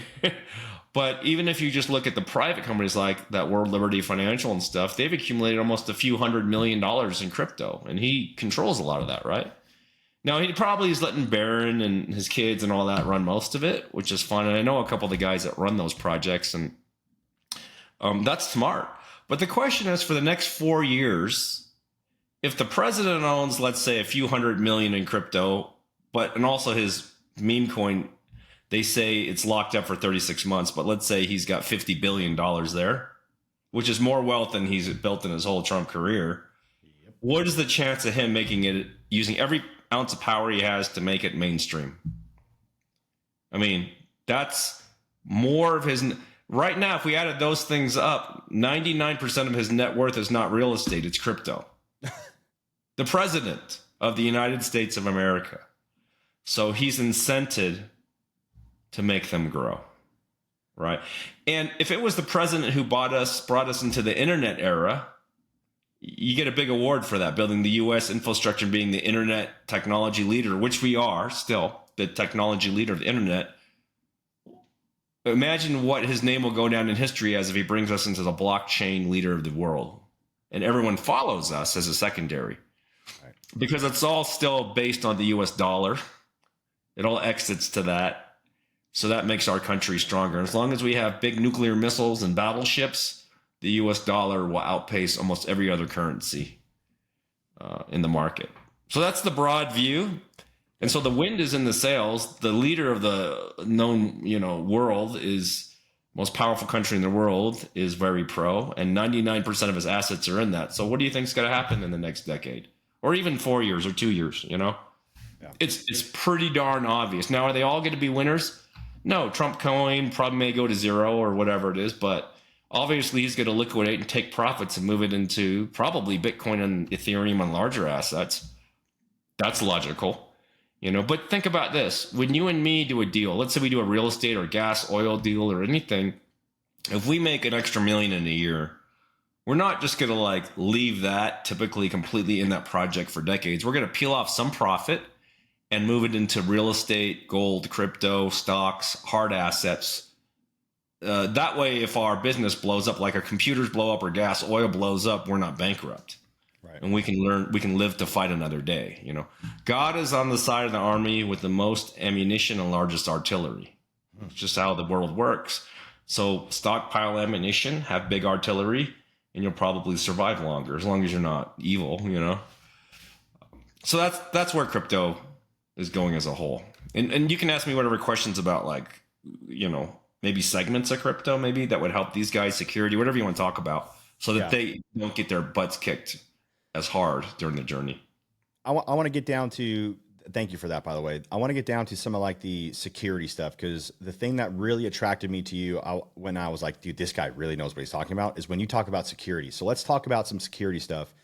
but even if you just look at the private companies like that World Liberty Financial and stuff, they've accumulated almost a few $100 million in crypto, and he controls a lot of that, right? Now, he probably is letting Barron and his kids and all that run most of it, which is fun. And I know a couple of the guys that run those projects, and that's smart. But the question is, for the next 4 years, if the president owns, let's say, a few $100 million in crypto, and also his meme coin, they say it's locked up for 36 months, but let's say he's got $50 billion there, which is more wealth than he's built in his whole Trump career. Yep. What is the chance of him making it, using every ounce of power he has to make it mainstream? I mean, that's more of his. Right now, if we added those things up, 99% of his net worth is not real estate, it's crypto. The president of the United States of America. So he's incented to make them grow, right? And if it was the president who brought us into the internet era, you get a big award for that, building the U.S. infrastructure, being the internet technology leader, which we are still, the technology leader of the internet. Imagine what his name will go down in history as if he brings us into the blockchain leader of the world. And everyone follows us as a secondary. Right. Because it's all still based on the U.S. dollar. It all exits to that. So that makes our country stronger. As long as we have big nuclear missiles and battleships, the U.S. dollar will outpace almost every other currency in the market. So that's the broad view. And so the wind is in the sails. The leader of the known, world is most powerful country in the world is very pro, and 99% of his assets are in that. So what do you think is going to happen in the next decade, or even 4 years or 2 years? Yeah. It's pretty darn obvious. Now, are they all going to be winners? No, Trump coin probably may go to zero or whatever it is, but obviously he's going to liquidate and take profits and move it into probably Bitcoin and Ethereum and larger assets. That's logical. But think about this. When you and me do a deal, let's say we do a real estate or gas, oil deal or anything, if we make an extra million in a year, we're not just going to like leave that typically completely in that project for decades. We're going to peel off some profit and move it into real estate, gold, crypto, stocks, hard assets. That way, if our business blows up, like our computers blow up or gas, oil blows up, we're not bankrupt. Right. And we can live to fight another day. You know, God is on the side of the army with the most ammunition and largest artillery. It's just how the world works. So stockpile ammunition, have big artillery, and you'll probably survive longer as long as you're not evil, you know. So that's where crypto is going as a whole. And you can ask me whatever questions about, like, you know, maybe segments of crypto, maybe that would help these guys, security, whatever you want to talk about, so that they don't get their butts kicked as hard during the journey. I want to get down to, thank you for that, by the way. I want to get down to some of like the security stuff, because the thing that really attracted me to you when I was like, dude, this guy really knows what he's talking about, is when you talk about security. So let's talk about some security stuff.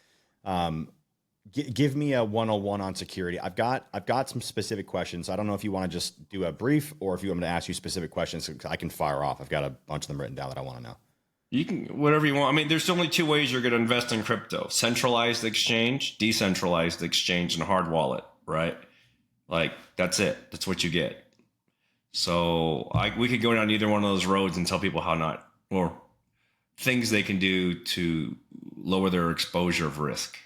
Give me a 101 on security. I've got some specific questions. I don't know if you want to just do a brief, or if you want me to ask you specific questions. I can fire off. I've got a bunch of them written down that I want to know. You can, whatever you want. I mean, there's only two ways you're going to invest in crypto: centralized exchange, decentralized exchange, and hard wallet, right? Like, that's it. That's what you get. So we could go down either one of those roads and tell people how not, or things they can do to lower their exposure of risk.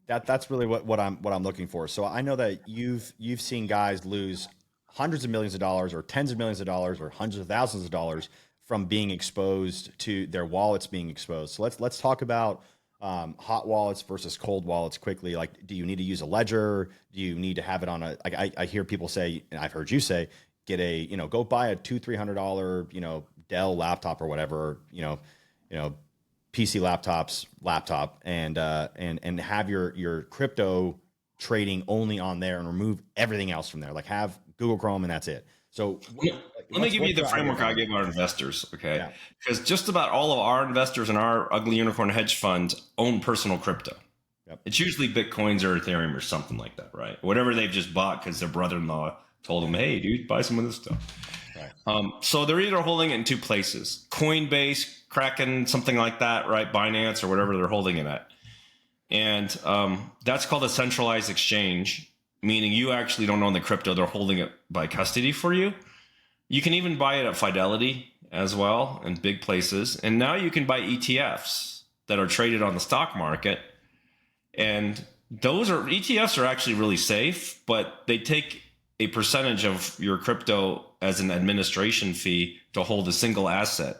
That's really what I'm looking for. So I know that you've seen guys lose hundreds of millions of dollars, or tens of millions of dollars, or hundreds of thousands of dollars from being exposed to their wallets being exposed. So let's talk about hot wallets versus cold wallets quickly. Like, do you need to use a ledger? Do you need to have it on a, like, I hear people say, and I've heard you say, get a, you know, go buy a $200-300, you know, Dell laptop or whatever, you know, PC laptop, and have your crypto trading only on there, and remove everything else from there. Like, have Google Chrome and that's it. So let me give you the framework I give our investors, okay? Because just about all of our investors in our ugly unicorn hedge fund own personal crypto. Yep. It's usually Bitcoins or Ethereum or something like that, right? Whatever they've just bought because their brother-in-law told them, hey, dude, buy some of this stuff. Right. So they're either holding it in two places: Coinbase, Kraken, something like that, right? Binance, or whatever they're holding it at. And that's called a centralized exchange, meaning you actually don't own the crypto. They're holding it by custody for you. You can even buy it at Fidelity as well, in big places. And now you can buy ETFs that are traded on the stock market. And ETFs are actually really safe, but they take a percentage of your crypto as an administration fee to hold a single asset.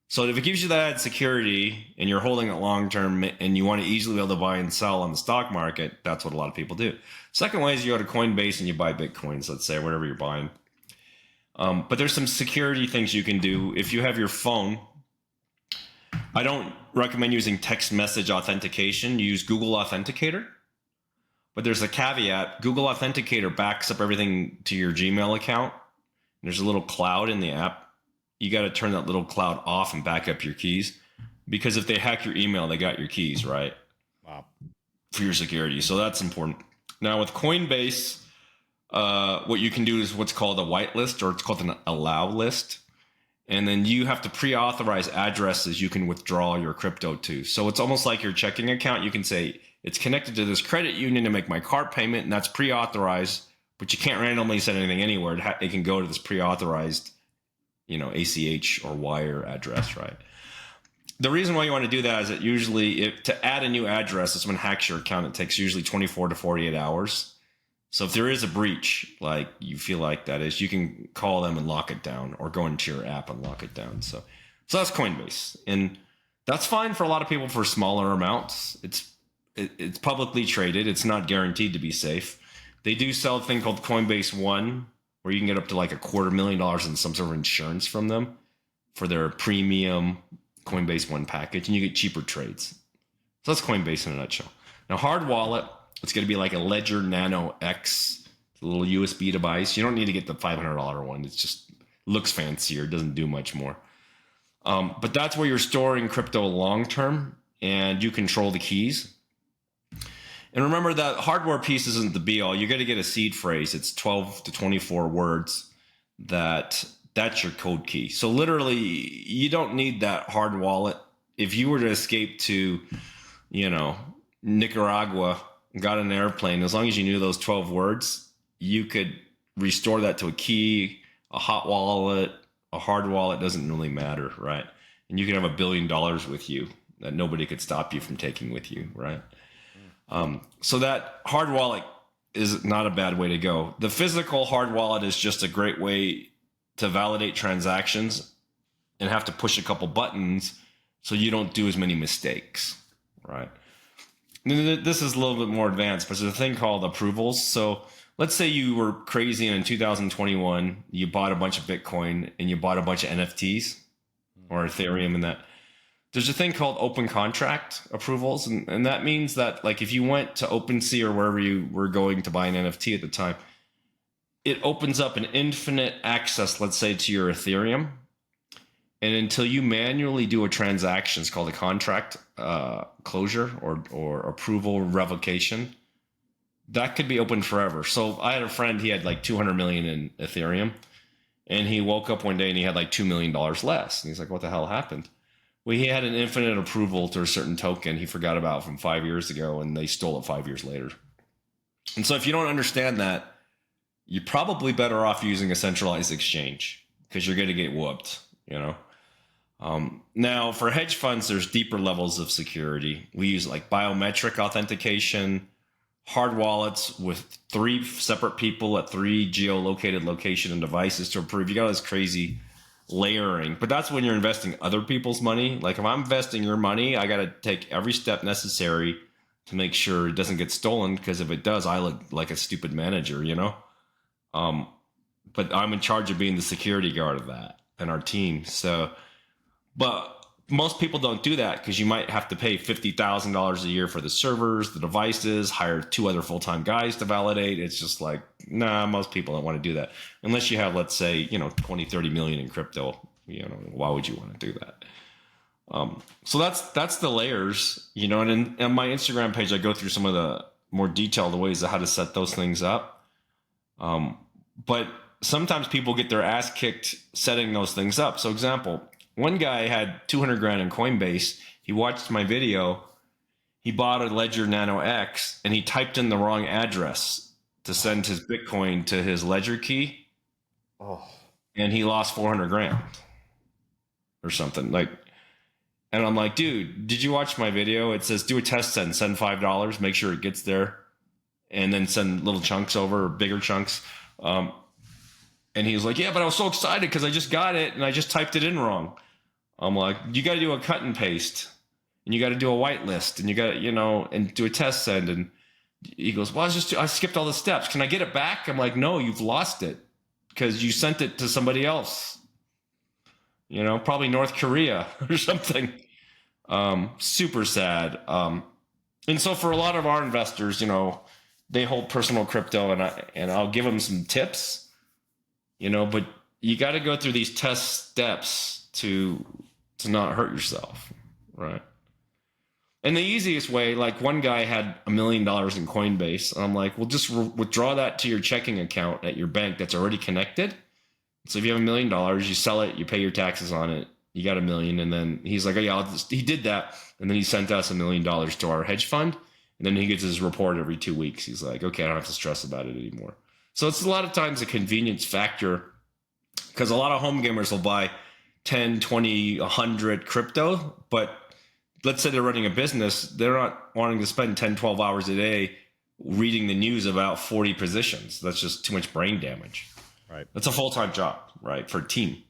So if it gives you that security and you're holding it long-term and you want to easily be able to buy and sell on the stock market, that's what a lot of people do. Second way is you go to Coinbase and you buy Bitcoins, let's say, whatever you're buying. But there's some security things you can do. If you have your phone, I don't recommend using text message authentication. Use Google Authenticator. But there's a caveat. Google Authenticator backs up everything to your Gmail account. There's a little cloud in the app. You got to turn that little cloud off and back up your keys, because if they hack your email, they got your keys, right? Wow. For your security. So that's important. Now with Coinbase, what you can do is what's called a whitelist, or it's called an allow list. And then you have to pre-authorize addresses you can withdraw your crypto to. So it's almost like your checking account. You can say, it's connected to this credit union to make my card payment, and that's pre-authorized, but you can't randomly send anything anywhere. It can go to this pre-authorized, you know, ACH or wire address, right? The reason why you want to do that is that usually to add a new address, if someone hacks your account, it takes usually 24 to 48 hours. So if there is a breach, like you feel like that is, you can call them and lock it down, or go into your app and lock it down. So that's Coinbase. And that's fine for a lot of people for smaller amounts. It's publicly traded. It's not guaranteed to be safe. They do sell a thing called Coinbase One, where you can get up to like $250,000 in some sort of insurance from them for their premium Coinbase One package, and you get cheaper trades. So that's Coinbase in a nutshell. Now, hard wallet, it's going to be like a Ledger Nano X, a little USB device. You don't need to get the $500 one. It just looks fancier. It doesn't do much more. But that's where you're storing crypto long term, and you control the keys. And remember that hardware piece isn't the be all. You got to get a seed phrase. It's 12 to 24 words. That that's your code key. So literally, you don't need that hard wallet. If you were to escape to, Nicaragua, got an airplane, as long as you knew those 12 words, you could restore that to a key, a hot wallet, a hard wallet, doesn't really matter, right? And you can have $1 billion with you that nobody could stop you from taking with you, right? So that hard wallet is not a bad way to go. The physical hard wallet is just a great way to validate transactions and have to push a couple buttons so you don't do as many mistakes, right? This is a little bit more advanced, but there's a thing called approvals. So let's say you were crazy and in 2021, you bought a bunch of Bitcoin and you bought a bunch of NFTs or Ethereum and that. There's a thing called open contract approvals. And that means that, like, if you went to OpenSea or wherever you were going to buy an NFT at the time, it opens up an infinite access, let's say, to your Ethereum. And until you manually do a transaction, it's called a contract closure or approval revocation, that could be open forever. So I had a friend, he had like 200 million in Ethereum, and he woke up one day and he had like $2 million less. And he's like, what the hell happened? Well, he had an infinite approval to a certain token he forgot about from 5 years ago, and they stole it 5 years later. And so if you don't understand that, you're probably better off using a centralized exchange because you're going to get whooped, Now, for hedge funds, there's deeper levels of security. We use like biometric authentication, hard wallets with 3 separate people at 3 geolocated location and devices to approve. You got all this crazy layering, but that's when you're investing other people's money. Like if I'm investing your money, I got to take every step necessary to make sure it doesn't get stolen, because if it does, I look like a stupid manager, but I'm in charge of being the security guard of that and our team. So, but most people don't do that because you might have to pay $50,000 a year for the servers, the devices, hire 2 other full-time guys to validate. It's just like, nah, most people don't want to do that. Unless you have, let's say, 20, 30 million in crypto, why would you want to do that? So that's the layers, and on my Instagram page, I go through some of the more detailed ways of how to set those things up. But sometimes people get their ass kicked setting those things up. So example, one guy had 200 grand in Coinbase. He watched my video. He bought a Ledger Nano X and he typed in the wrong address to send his Bitcoin to his Ledger key. Oh. And he lost 400 grand or something. And I'm like, dude, did you watch my video? It says do a test send $5, make sure it gets there, and then send little chunks over, or bigger chunks. And he was like, yeah, but I was so excited because I just got it and I just typed it in wrong. I'm like, you got to do a cut and paste, and you got to do a whitelist, and you got to, and do a test send. And he goes, well, I skipped all the steps. Can I get it back? I'm like, no, you've lost it because you sent it to somebody else, probably North Korea or something. Super sad. And so for a lot of our investors, they hold personal crypto, and I'll give them some tips, but you got to go through these test steps to not hurt yourself, right? And the easiest way, like one guy had $1 million in Coinbase, and I'm like, well, just withdraw that to your checking account at your bank that's already connected. So if you have $1 million, you sell it, you pay your taxes on it, you got $1 million, and then he's like, oh yeah, he did that, and then he sent us $1 million to our hedge fund, and then he gets his report every 2 weeks. He's like, okay, I don't have to stress about it anymore. So it's a lot of times a convenience factor, because a lot of home gamers will buy 10, 20, 100 crypto, but let's say they're running a business, they're not wanting to spend 10, 12 hours a day reading the news about 40 positions. That's just too much brain damage. Right. That's a full-time job, right, for a team.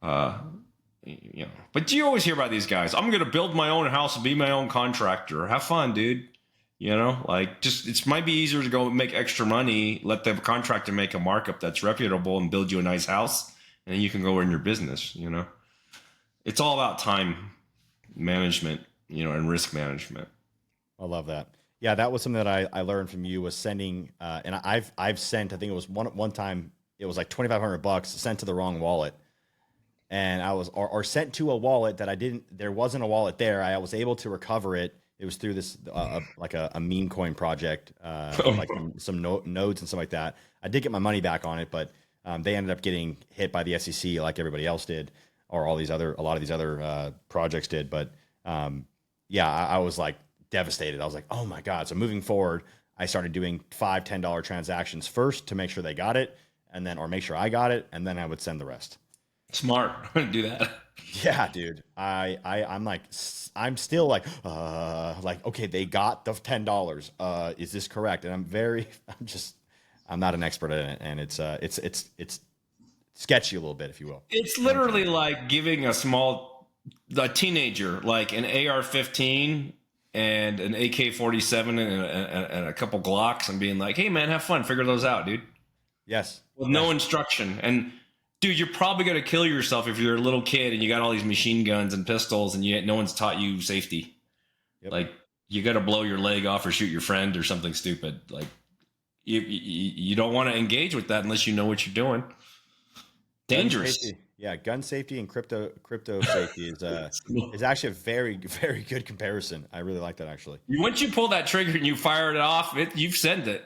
But you always hear about these guys. I'm going to build my own house and be my own contractor. Have fun, dude. It might be easier to go make extra money, let the contractor make a markup that's reputable and build you a nice house, and then you can go in your business, It's all about time management, and risk management. I love that. Yeah, that was something that I learned from you, was sending, and I've sent, I think it was one time, it was like $2,500 sent to the wrong wallet. And I was, or sent to a wallet that there wasn't a wallet there. I was able to recover it. It was through this, like a meme coin project, like some nodes and stuff like that. I did get my money back on it, but They ended up getting hit by the SEC like everybody else did, or a lot of these other projects did. But yeah, I was like devastated. I was like, oh my God. So moving forward, I started doing $5, $10 transactions first to make sure they got it, and then, or make sure I got it, and then I would send the rest. Smart. Do that. Yeah, dude. I'm like, I'm still like, okay, they got the $10. Is this correct? And I'm not an expert in it, and it's sketchy a little bit, if you will. It's literally like giving a teenager like an AR-15 and an AK-47 and a couple Glocks and being like, hey man, have fun, figure those out, dude. Yes. With no instruction. And dude, you're probably going to kill yourself if you're a little kid and you got all these machine guns and pistols and yet no one's taught you safety. Yep. Like you got to blow your leg off or shoot your friend or something stupid. Like you don't want to engage with that unless you know what you're doing. Dangerous. Gun safety and crypto safety is actually a very, very good comparison. I really like that, actually. Once you pull that trigger and you fire it off, you've sent it.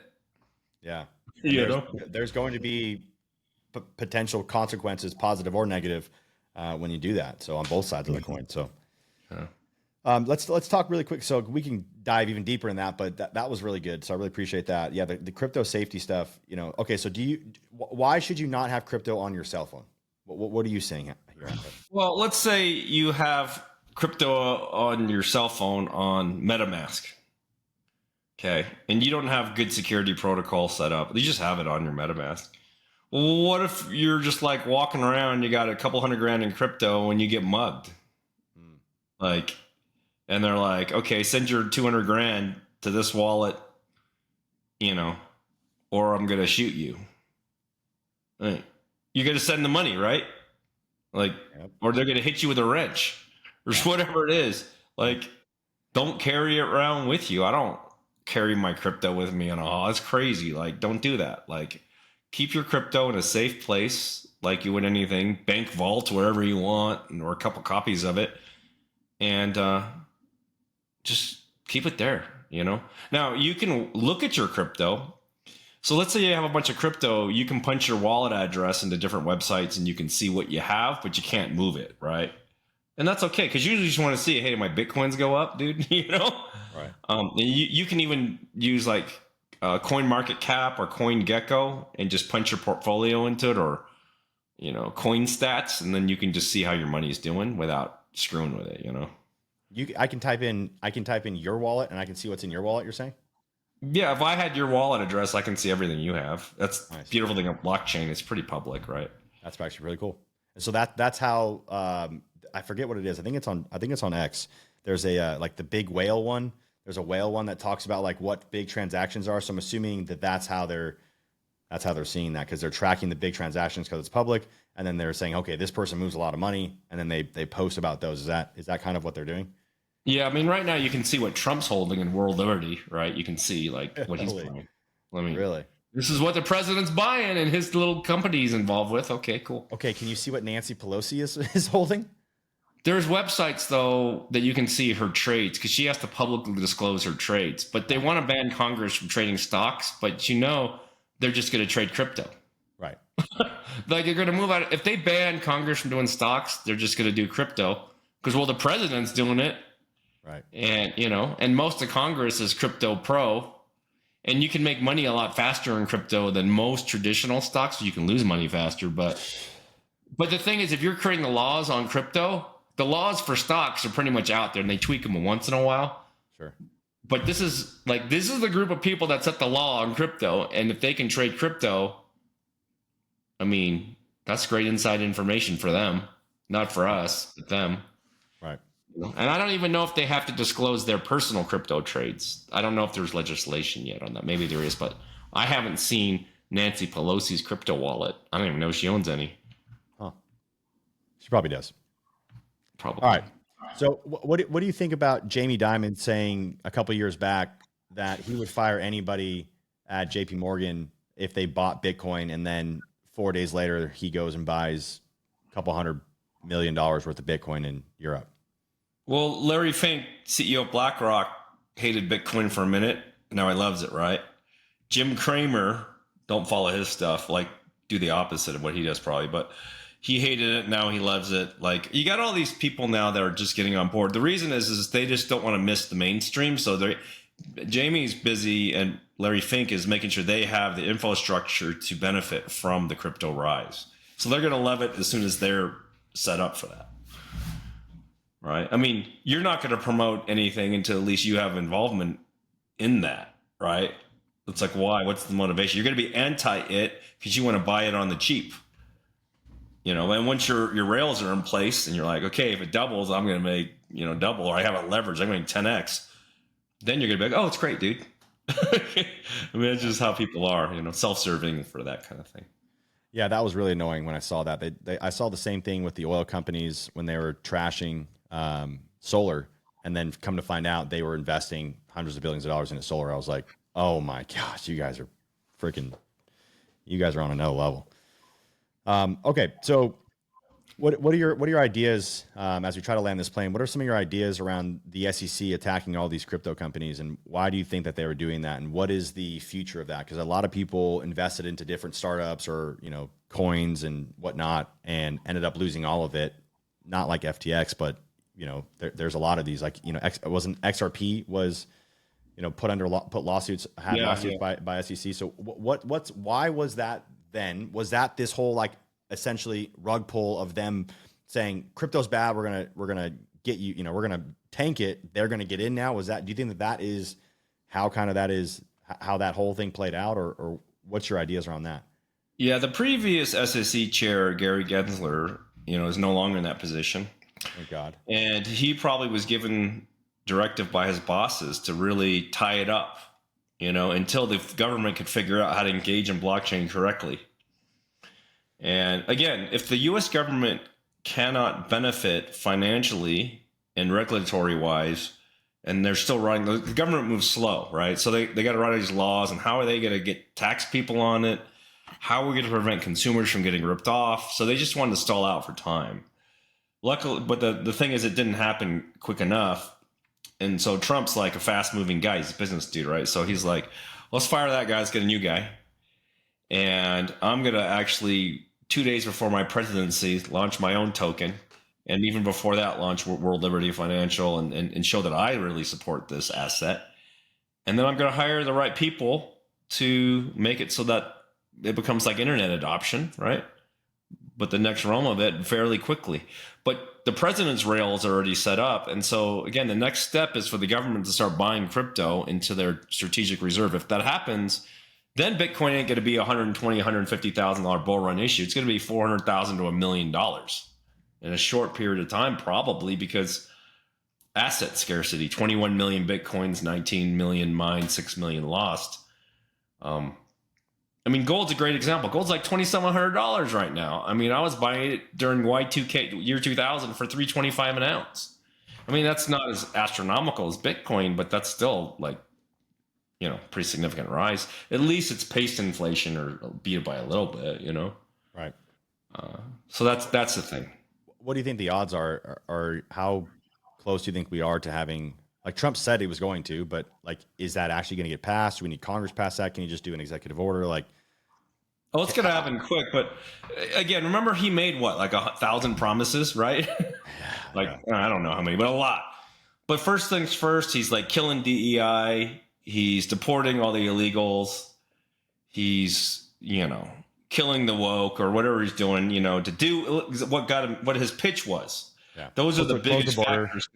Yeah. There's going to be potential consequences, positive or negative, when you do that. So on both sides of the coin. So let's talk really quick. So we can dive even deeper in that, but that was really good. So I really appreciate that. Yeah. The crypto safety stuff, okay. So why should you not have crypto on your cell phone? What are you saying here? Well, let's say you have crypto on your cell phone on MetaMask. Okay. And you don't have good security protocol set up. You just have it on your MetaMask. What if you're just like walking around, you got a couple $100,000 in crypto and you get mugged? Like, and they're like, okay, send your $200,000 to this wallet, or I'm going to shoot you. Right. You're going to send the money, right? Like, or they're going to hit you with a wrench or whatever it is. Like, don't carry it around with you. I don't carry my crypto with me on a haul. It's crazy. Like, don't do that. Like, keep your crypto in a safe place like you would anything. Bank vault wherever you want, or a couple copies of it. And just keep it there, Now, you can look at your crypto. So let's say you have a bunch of crypto. You can punch your wallet address into different websites and you can see what you have, but you can't move it, right? And that's okay, because you usually just want to see, hey, my Bitcoins go up, dude, Right. You can even use like CoinMarketCap or CoinGecko and just punch your portfolio into it, or CoinStats, and then you can just see how your money is doing without screwing with it. I can type in your wallet and I can see what's in your wallet. You're saying? Yeah, if I had your wallet address, I can see everything you have. That's nice. Beautiful thing of blockchain. It's pretty public, right? That's actually really cool. And so that's how I forget what it is. I think it's on X. There's a like the big whale one. There's a whale one that talks about like what big transactions are. So I'm assuming that's how they're seeing that, because they're tracking the big transactions because it's public, and then they're saying, okay, this person moves a lot of money, and then they post about those. Is that kind of what they're doing? Yeah, I mean, right now you can see what Trump's holding in World Liberty, right? You can see like what he's buying. Really? This is what the president's buying and his little company he's involved with. Okay, cool. Okay, can you see what Nancy Pelosi is holding? There's websites, though, that you can see her trades, because she has to publicly disclose her trades. But they want to ban Congress from trading stocks, but they're just going to trade crypto. Right. Like, they're going to move out. If they ban Congress from doing stocks, they're just going to do crypto, because, well, the president's doing it. Right. And, and most of Congress is crypto pro. And you can make money a lot faster in crypto than most traditional stocks. So you can lose money faster. But the thing is, if you're creating the laws on crypto, the laws for stocks are pretty much out there, and they tweak them once in a while. Sure. But this is the group of people that set the law on crypto. And if they can trade crypto, I mean, that's great inside information for them. Not for us, but them. Right. And I don't even know if they have to disclose their personal crypto trades. I don't know if there's legislation yet on that. Maybe there is, but I haven't seen Nancy Pelosi's crypto wallet. I don't even know if she owns any. Huh. She probably does. Probably. All right. So what do you think about Jamie Dimon saying a couple years back that he would fire anybody at JP Morgan if they bought Bitcoin, and then 4 days later he goes and buys a couple $100 million worth of Bitcoin in Europe? Well, Larry Fink, CEO of BlackRock, hated Bitcoin for a minute. Now he loves it, right? Jim Cramer, don't follow his stuff, like do the opposite of what he does probably, but he hated it. Now he loves it. Like, you got all these people now that are just getting on board. The reason is they just don't want to miss the mainstream. So Jamie's busy and Larry Fink is making sure they have the infrastructure to benefit from the crypto rise. So they're going to love it as soon as they're set up for that. Right. I mean, you're not going to promote anything until at least you have involvement in that. Right. It's like, why? What's the motivation? You're going to be anti it because you want to buy it on the cheap. You know, and once your rails are in place and you're like, okay, if it doubles, I'm going to make, double, or I have a leverage, I'm going to 10x. Then you're going to be like, oh, it's great, dude. I mean, that's just how people are, self-serving for that kind of thing. Yeah, that was really annoying when I saw that. I saw the same thing with the oil companies when they were trashing solar, and then come to find out they were investing hundreds of billions of dollars into solar. I was like, oh my gosh, you guys are on another level. Okay, so what are your ideas as we try to land this plane? What are some of your ideas around the SEC attacking all these crypto companies, and why do you think that they were doing that? And what is the future of that? Because a lot of people invested into different startups or coins and whatnot, and ended up losing all of it. Not like FTX, but there's a lot of these. Like wasn't XRP was put lawsuits by SEC. So why was that? Then was that this whole like essentially rug pull of them saying crypto's bad, we're gonna get you, we're gonna tank it, they're gonna get in now? Do you think that is how that whole thing played out, or what's your ideas around that? Yeah, the previous SEC chair, Gary Gensler, is no longer in that position. Thank God. And he probably was given directive by his bosses to really tie it up, until the government could figure out how to engage in blockchain correctly. And again, if the U.S. government cannot benefit financially and regulatory wise, and they're still running, the government moves slow, right? So they got to write these laws, and how are they going to get tax people on it? How are we going to prevent consumers from getting ripped off? So they just wanted to stall out for time. Luckily, but the thing is, it didn't happen quick enough. And so Trump's like a fast moving guy. He's a business dude, right? So he's like, let's fire that guy. Let's get a new guy. And I'm going to actually, 2 days before my presidency, launch my own token. And even before that, launch World Liberty Financial and show that I really support this asset. And then I'm going to hire the right people to make it so that it becomes like internet adoption, right? But the next realm of it fairly quickly. But the president's rails are already set up. And so, again, the next step is for the government to start buying crypto into their strategic reserve. If that happens, then Bitcoin ain't going to be $120,000, $150,000 bull run issue. It's going to be $400,000 to $1 million in a short period of time, probably, because asset scarcity, 21 million Bitcoins, 19 million mined, 6 million lost. I mean, gold's a great example. Gold's like $2,700 right now. I mean, I was buying it during Y2K, year 2000, for $325 an ounce. I mean, that's not as astronomical as Bitcoin, but that's still like, pretty significant rise. At least it's paced inflation or beat it by a little bit, Right. So that's the thing. What do you think the odds are, or how close do you think we are to having, like Trump said he was going to, but like, is that actually going to get passed? Do we need Congress pass that? Can you just do an executive order? Like, oh, it's going to happen quick. But again, remember he made what, like 1,000 promises, right? I don't know how many, but a lot. But first things first, he's like killing DEI. He's deporting all the illegals. He's, killing the woke or whatever he's doing, to do what his pitch was. Yeah. Those are the biggest factors.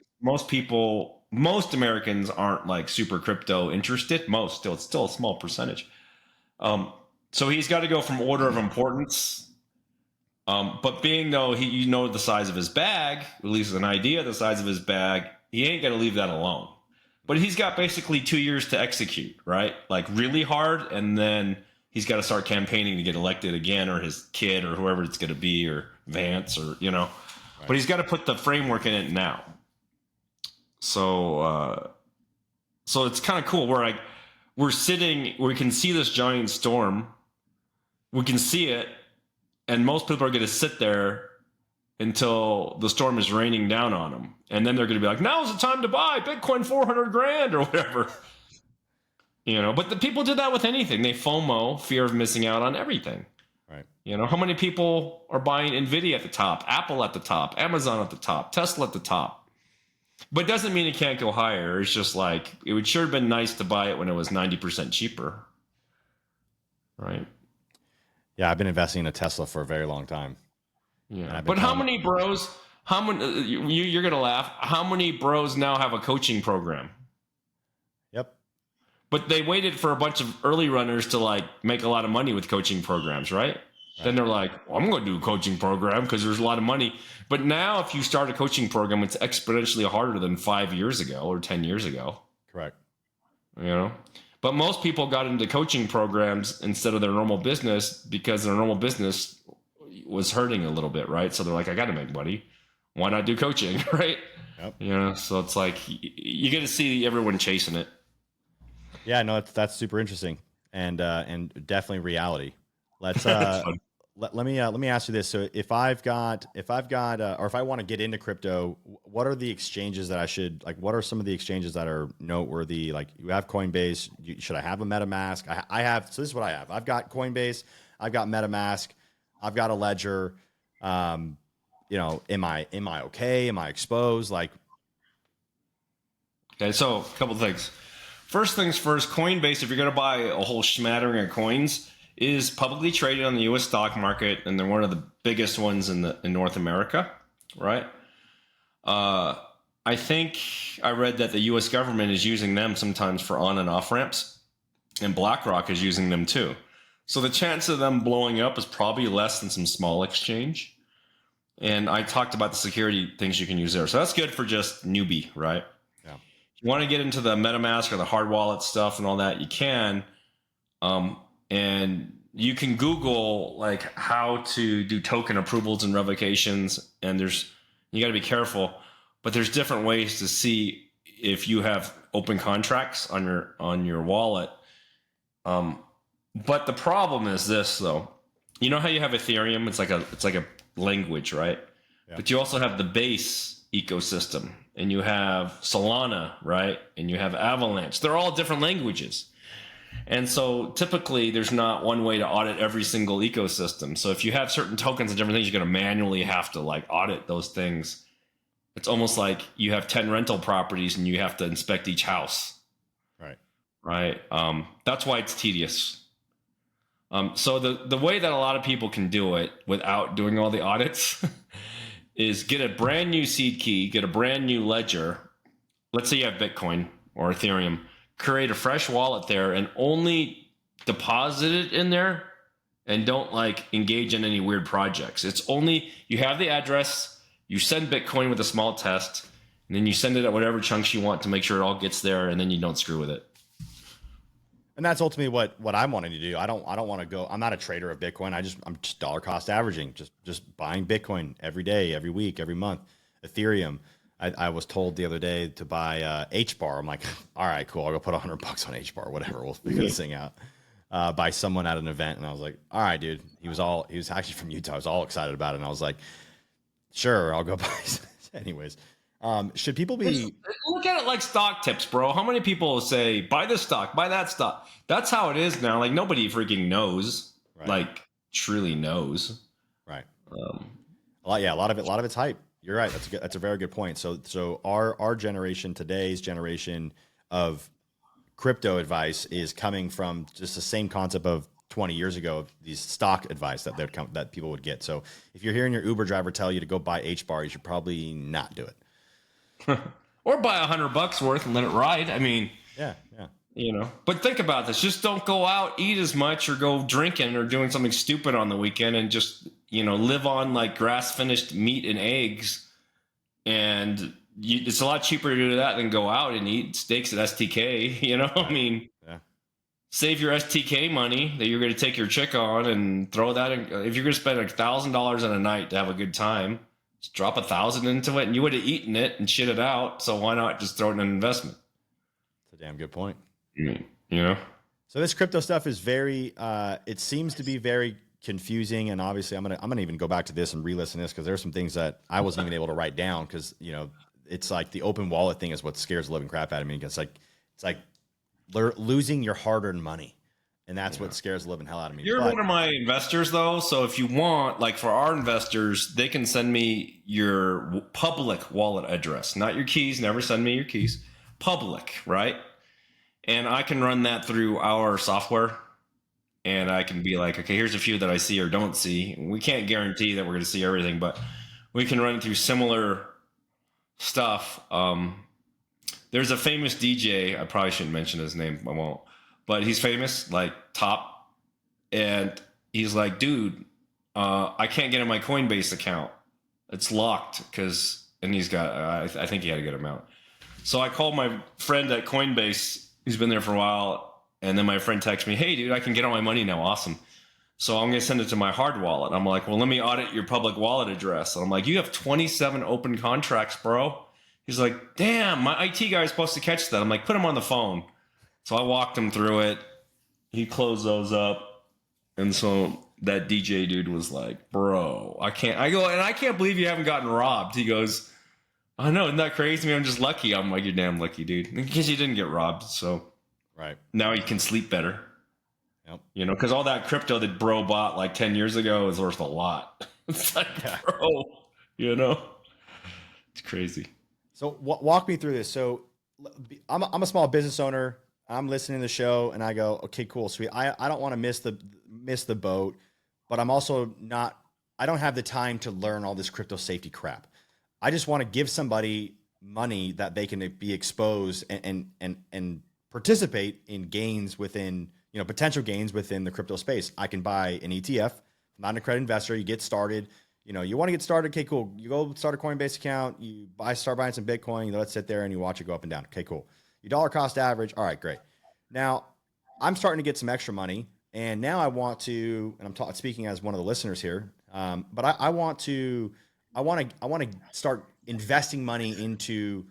Most Americans aren't like super crypto interested. It's still a small percentage. So he's got to go from order of importance. But being though the size of his bag, at least an idea of the size of his bag, he ain't gonna leave that alone. But he's got basically 2 years to execute, right? Like really hard, and then he's got to start campaigning to get elected again, or his kid, or whoever it's going to be, or Vance, or Right. But he's got to put the framework in it now. So it's kind of cool. We're sitting, we can see this giant storm. We can see it, and most people are going to sit there until the storm is raining down on them, and then they're going to be like, "Now's the time to buy Bitcoin, 400 grand or whatever." But the people did that with anything. They FOMO, fear of missing out on everything. Right. You know, how many people are buying Nvidia at the top, Apple at the top, Amazon at the top, Tesla at the top? But it doesn't mean it can't go higher. It's just like it would sure have been nice to buy it when it was 90% cheaper. Right. Yeah, I've been investing in a Tesla for a very long time. Yeah. But how many bros, how many, you're going to laugh, how many bros now have a coaching program? Yep. But they waited for a bunch of early runners to like make a lot of money with coaching programs, right? Then they're like, well, I'm going to do a coaching program because there's a lot of money. But now if you start a coaching program, it's exponentially harder than 5 years ago or 10 years ago. Correct. You know? But most people got into coaching programs instead of their normal business because their normal business was hurting a little bit, right? So they're like, I got to make money. Why not do coaching, right? Yep. You know, so it's like you get to see everyone chasing it. Yeah, no, that's super interesting and definitely reality. Let's let me ask you this. So if I've got or if I want to get into crypto, what are the exchanges that I should like? What are some of the exchanges that are noteworthy? Like you have Coinbase. Should I have a MetaMask? I have. So this is what I have. I've got Coinbase. I've got MetaMask. I've got a Ledger. You know, am I okay? Am I exposed? Like, okay, so a couple of things. First things first, Coinbase, if you're going to buy a whole smattering of coins, is publicly traded on the U.S. stock market, and they're one of the biggest ones in North America, right? I think I read that the U.S. government is using them sometimes for on and off ramps, and BlackRock is using them too. So the chance of them blowing up is probably less than some small exchange. And I talked about the security things you can use there. So that's good for just newbie, right? yeah, If you want to get into the MetaMask or the hard wallet stuff and all that, you can. And you can Google like how to do token approvals and revocations. And you got to be careful, but there's different ways to see if you have open contracts on your wallet. But the problem is this though. You know how you have Ethereum? It's like a language, right? Yeah. But you also have the base ecosystem, and you have Solana, right? And you have Avalanche. They're all different languages. And so typically there's not one way to audit every single ecosystem. So if you have certain tokens and different things, you're going to manually have to like audit those things. It's almost like you have 10 rental properties and you have to inspect each house. Right. That's why it's tedious. So the way that a lot of people can do it without doing all the audits is get a brand new seed key, get a brand new ledger. Let's say you have Bitcoin or Ethereum, create a fresh wallet there and only deposit it in there and don't like engage in any weird projects. It's only you have the address, you send Bitcoin with a small test, and then you send it at whatever chunks you want to make sure it all gets there, and then you don't screw with it. and that's ultimately what I'm wanting to do. I don't want to go. I'm not a trader of Bitcoin. I'm just dollar cost averaging, just buying Bitcoin every day, every week, every month. Ethereum. I was told the other day to buy HBAR. I'm like, all right, cool. I'll go put $100 on HBAR, whatever. We'll figure this thing out. By someone at an event, and I was like, all right, dude. He was actually from Utah. I was all excited about it, and I was like, sure, I'll go buy. Anyways, should people be look at it like stock tips, bro? How many people say buy this stock, buy that stock? That's how it is now. Like nobody freaking knows, like truly knows. Right. A lot of it's hype. You're right. That's a very good point. So our generation, today's generation of crypto advice is coming from just the same concept of 20 years ago of these stock advice that people would get. So if you're hearing your Uber driver tell you to go buy HBAR, you should probably not do it. Or buy $100 worth and let it ride. I mean, yeah. You know, but think about this. Just don't go out, eat as much, or go drinking or doing something stupid on the weekend, and just, you know, live on like grass finished meat and eggs. And it's a lot cheaper to do that than go out and eat steaks at STK. You know, I mean, save your STK money that you're going to take your chick on and throw that in. If you're going to spend $1,000 on a night to have a good time, just drop $1,000 into it, and you would have eaten it and shit it out. So why not just throw it in an investment? That's a damn good point. You know, so this crypto stuff is very it seems to be very confusing, and obviously I'm gonna even go back to this and re-listen to this because there's some things that I wasn't even able to write down because, you know, it's like the open wallet thing is what scares the living crap out of me. It's like losing your hard-earned money, And that's what scares the living hell out of me. You're one of my investors, though. So if you want, like for our investors, they can send me your public wallet address, not your keys. Never send me your keys. Public, right? And I can run that through our software. And I can be like, okay, here's a few that I see or don't see. We can't guarantee that we're going to see everything, but we can run through similar stuff. There's a famous DJ. I probably shouldn't mention his name. I won't. But he's famous, like top. And he's like, dude, I can't get in my Coinbase account. It's locked and he's got, I think he had a good amount. So I called my friend at Coinbase. He's been there for a while. And then my friend texts me, hey, dude, I can get all my money now. Awesome. So I'm going to send it to my hard wallet. I'm like, well, let me audit your public wallet address. And I'm like, you have 27 open contracts, bro. He's like, damn, my IT guy is supposed to catch that. I'm like, put him on the phone. So I walked him through it. He closed those up. And so that DJ dude was like, bro, I can't believe you haven't gotten robbed. He goes, I know, isn't that crazy? I'm just lucky. I'm like, you're damn lucky, dude. Because you didn't get robbed. So right now you can sleep better. Yep. You know, because all that crypto that bro bought like 10 years ago is worth a lot. It's like, bro, you know, it's crazy. So walk me through this. So I'm a small business owner. I'm listening to the show and I go, okay, cool, sweet. I don't want to miss the boat, but I'm also not, I don't have the time to learn all this crypto safety crap. I just want to give somebody money that they can be exposed and participate in gains within, you know, potential gains within the crypto space. I can buy an ETF, not an accredited investor. You get started, you know, you want to get started. Okay, cool. You go start a Coinbase account, you start buying some Bitcoin, you let it sit there and you watch it go up and down. Okay, cool. Your dollar cost average. All right, great. Now I'm starting to get some extra money and now I want to, and I'm speaking as one of the listeners here. But I want to start investing money into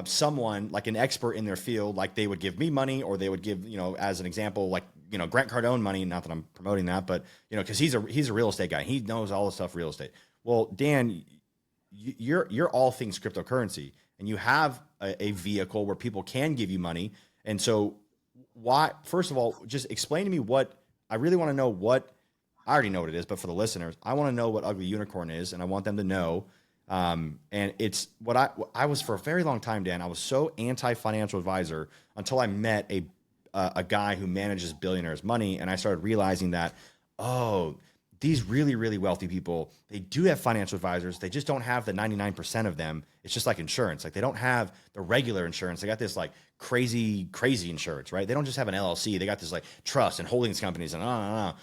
someone like an expert in their field, like they would give me money or they would give, you know, as an example, like, you know, Grant Cardone money, not that I'm promoting that, but, you know, cause he's a real estate guy. He knows all the stuff real estate. Well, Dan, you're all things cryptocurrency and you have a vehicle where people can give you money. And so why, first of all, just explain to me I really want to know I already know what it is, but for the listeners, I want to know what Ugly Unicorn is. And I want them to know, and it's what I was for a very long time, Dan. I was so anti-financial advisor until I met a guy who manages billionaires' money. And I started realizing that, oh, these really, really wealthy people, they do have financial advisors. They just don't have the 99% of them. It's just like insurance. Like they don't have the regular insurance. They got this like crazy insurance, right? They don't just have an LLC. They got this like trust and holdings companies and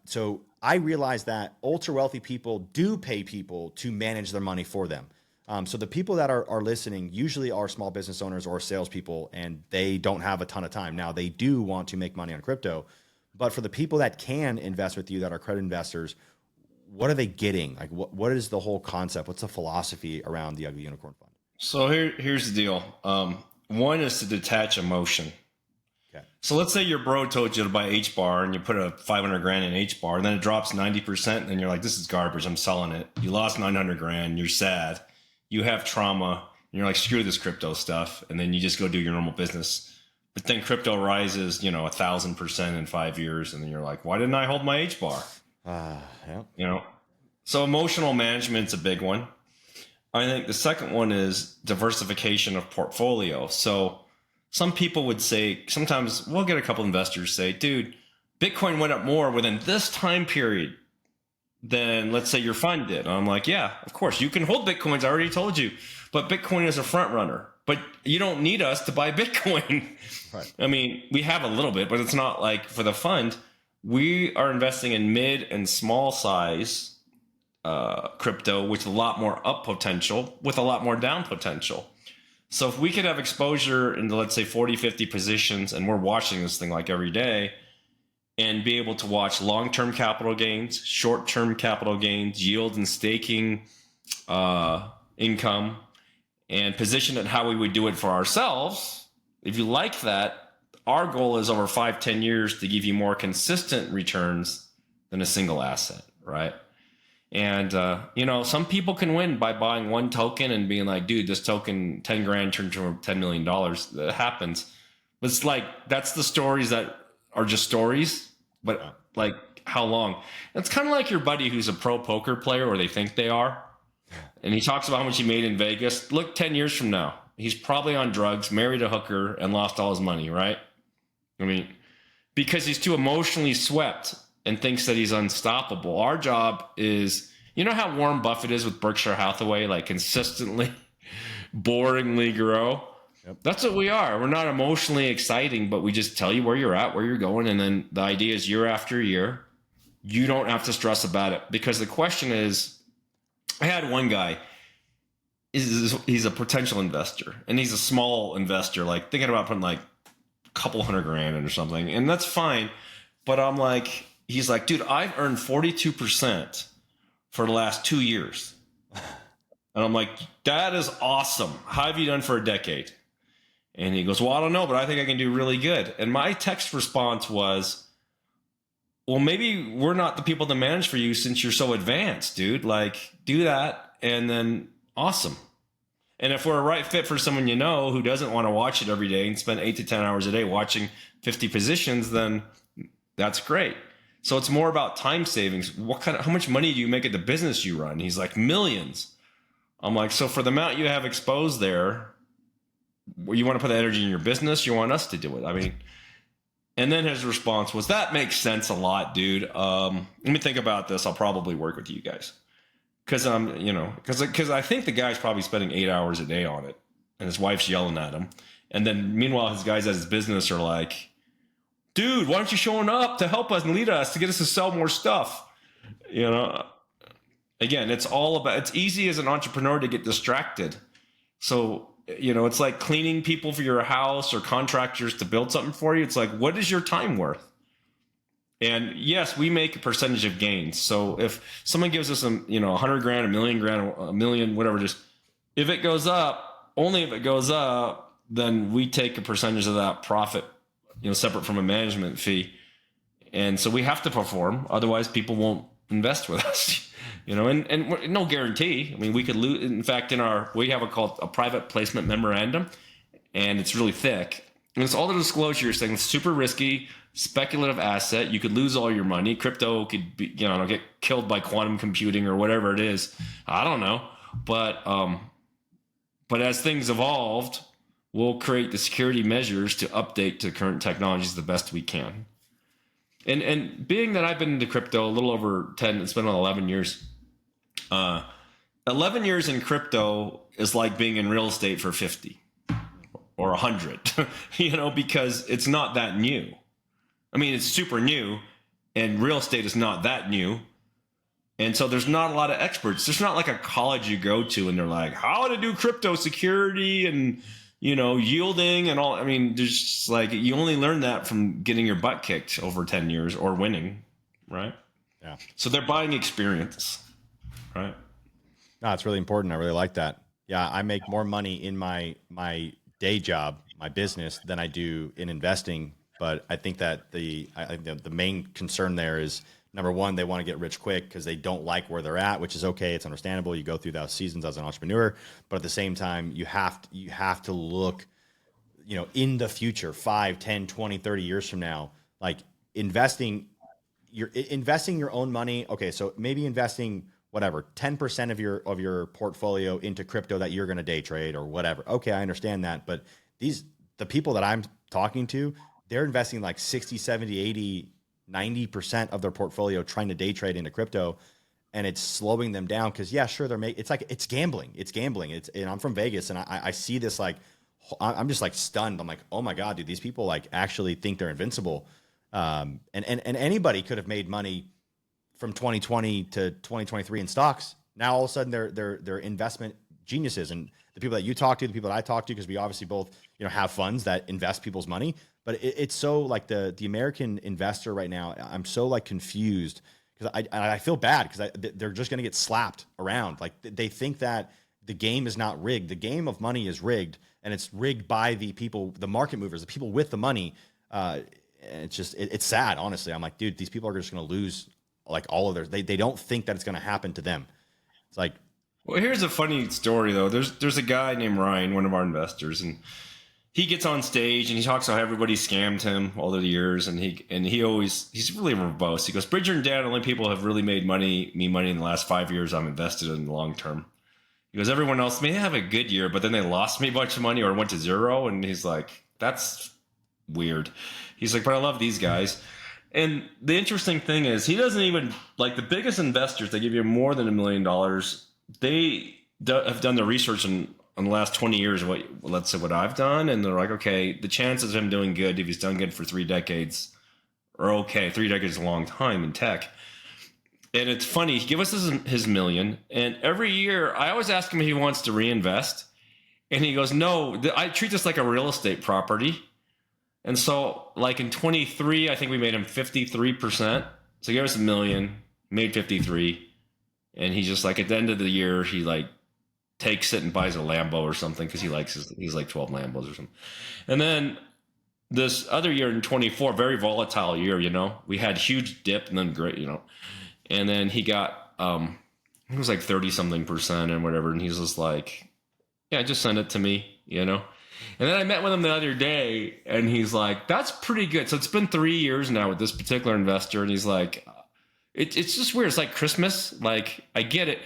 so I realized that ultra wealthy people do pay people to manage their money for them. So the people that are listening usually are small business owners or salespeople, and they don't have a ton of time. Now they do want to make money on crypto, but for the people that can invest with you that are credit investors, what are they getting? Like what is the whole concept? What's the philosophy around the Ugly Unicorn Fund? So here's the deal. One is to detach emotion. Okay. So let's say your bro told you to buy H-bar and you put a 500 grand in H-bar and then it drops 90% and you're like, this is garbage. I'm selling it. You lost 900 grand. You're sad. You have trauma. And you're like, screw this crypto stuff. And then you just go do your normal business. But then crypto rises, 1,000% in 5 years. And then you're like, why didn't I hold my H-bar? Yeah. So emotional management's a big one. I think the second one is diversification of portfolio. So some people would say, sometimes we'll get a couple investors say, dude, Bitcoin went up more within this time period than, let's say, your fund did. And I'm like, yeah, of course, you can hold Bitcoins. I already told you. But Bitcoin is a front runner. But you don't need us to buy Bitcoin. Right. I mean, we have a little bit, but it's not like for the fund. We are investing in mid and small size crypto with a lot more up potential, with a lot more down potential. So if we could have exposure into, let's say, 40, 50 positions, and we're watching this thing like every day, and be able to watch long-term capital gains, short-term capital gains, yield and staking income, and position it how we would do it for ourselves, if you like that, our goal is over 5-10 years to give you more consistent returns than a single asset, right? And, some people can win by buying one token and being like, dude, this token, 10 grand turned to $10 million. That happens. But it's like, that's the stories that are just stories, but like how long? It's kind of like your buddy who's a pro poker player, or they think they are. And he talks about how much he made in Vegas. Look, 10 years from now, he's probably on drugs, married a hooker, and lost all his money, right? I mean, because he's too emotionally swept and thinks that he's unstoppable. Our job is, you know how Warren Buffett is with Berkshire Hathaway, like consistently, boringly grow? Yep. That's what we are. We're not emotionally exciting, but we just tell you where you're at, where you're going. And then the idea is year after year, you don't have to stress about it. Because the question is, I had one guy, he's a potential investor, and he's a small investor, like thinking about putting like a couple $100,000 in or something. And that's fine. But I'm like, he's like, dude, I've earned 42% for the last 2 years. And I'm like, that is awesome. How have you done for a decade? And he goes, well, I don't know, but I think I can do really good. And my text response was, well, maybe we're not the people to manage for you since you're so advanced, dude. Like, do that, and then awesome. And if we're a right fit for someone you know who doesn't want to watch it every day and spend 8 to 10 hours a day watching 50 positions, then that's great. So it's more about time savings. How much money do you make at the business you run? He's like, millions. I'm like, so for the amount you have exposed there, you want to put that energy in your business? You want us to do it? I mean, and then his response was, that makes sense a lot, dude. Let me think about this. I'll probably work with you guys. Because I think the guy's probably spending 8 hours a day on it, and his wife's yelling at him. And then meanwhile, his guys at his business are like, dude, why aren't you showing up to help us and lead us to get us to sell more stuff? You know, again, it's easy as an entrepreneur to get distracted. So, you know, it's like cleaning people for your house or contractors to build something for you. It's like, what is your time worth? And yes, we make a percentage of gains. So if someone gives us $100,000, $1 million, a million, whatever, just if it goes up, only if it goes up, then we take a percentage of that profit, separate from a management fee. And so we have to perform. Otherwise, people won't invest with us. And no guarantee. I mean, we could lose. In fact, we have called a private placement memorandum, and it's really thick. And it's all the disclosure saying it's super risky, speculative asset. You could lose all your money. Crypto could be, get killed by quantum computing or whatever it is. I don't know. But as things evolved, we'll create the security measures to update to current technologies the best we can. And being that I've been into crypto a little over 10, it's been 11 years. 11 years in crypto is like being in real estate for 50 or 100, because it's not that new. I mean, it's super new, and real estate is not that new. And so there's not a lot of experts. There's not like a college you go to and they're like, how to do crypto security and, yielding and all. I mean, there's just like, you only learn that from getting your butt kicked over 10 years or winning, right? Yeah. So they're buying experience, right? No, it's really important. I really like that. Yeah, I make more money in my day job, my business, than I do in investing. But I think that the main concern there is, number one, they want to get rich quick because they don't like where they're at, which is okay. It's understandable. You go through those seasons as an entrepreneur, but at the same time, you have to look, in the future, 5, 10, 20, 30 years from now, like investing your own money. Okay. So maybe investing whatever, 10% of your portfolio into crypto that you're going to day trade or whatever. Okay. I understand that. But the people that I'm talking to, they're investing like 60, 70, 80, 90% of their portfolio trying to day trade into crypto, and it's slowing them down because it's gambling. And I'm from Vegas, and I see this, like, I'm just like stunned. I'm like, oh my God, dude, these people like actually think they're invincible. And anybody could have made money from 2020 to 2023 in stocks. Now all of a sudden they're investment geniuses. And the people that you talk to, the people that I talk to, because we obviously both, have funds that invest people's money. But it's so like the American investor right now, I'm so like confused because I feel bad because they're just going to get slapped around. Like they think that the game is not rigged. The game of money is rigged, and it's rigged by the people, the market movers, the people with the money. And it's sad, honestly. I'm like, dude, these people are just going to lose like all of they don't think that it's going to happen to them. It's like, well, here's a funny story though. There's a guy named Ryan, one of our investors, and he gets on stage and he talks about how everybody scammed him all the years, and he's really verbose. He goes, Bridger and Dan, only people have really made me money in the last 5 years I'm invested in the long term. He goes, everyone else may have a good year, but then they lost me a bunch of money or went to zero. And he's like, that's weird. He's like, but I love these guys. And the interesting thing is, he doesn't even, like, the biggest investors, they give you more than $1 million. They have done the research on the last 20 years of let's say what I've done. And they're like, okay, the chances of him doing good, if he's done good for 3 decades, are okay. 3 decades is a long time in tech. And it's funny, he gives us his million, and every year I always ask him if he wants to reinvest, and he goes, no, I treat this like a real estate property. And so, like in 23, I think we made him 53%. So he gave us $1 million, made 53, and he's just like, at the end of the year, he like takes it and buys a Lambo or something, because he's like 12 Lambos or something. And then this other year in 24, very volatile year, we had huge dip and then great, and then he got, it was like 30 something percent and whatever. And he's just like, yeah, just send it to me, And then I met with him the other day, and he's like, that's pretty good. So it's been 3 years now with this particular investor. And he's like, it's just weird. It's like Christmas. Like, I get it.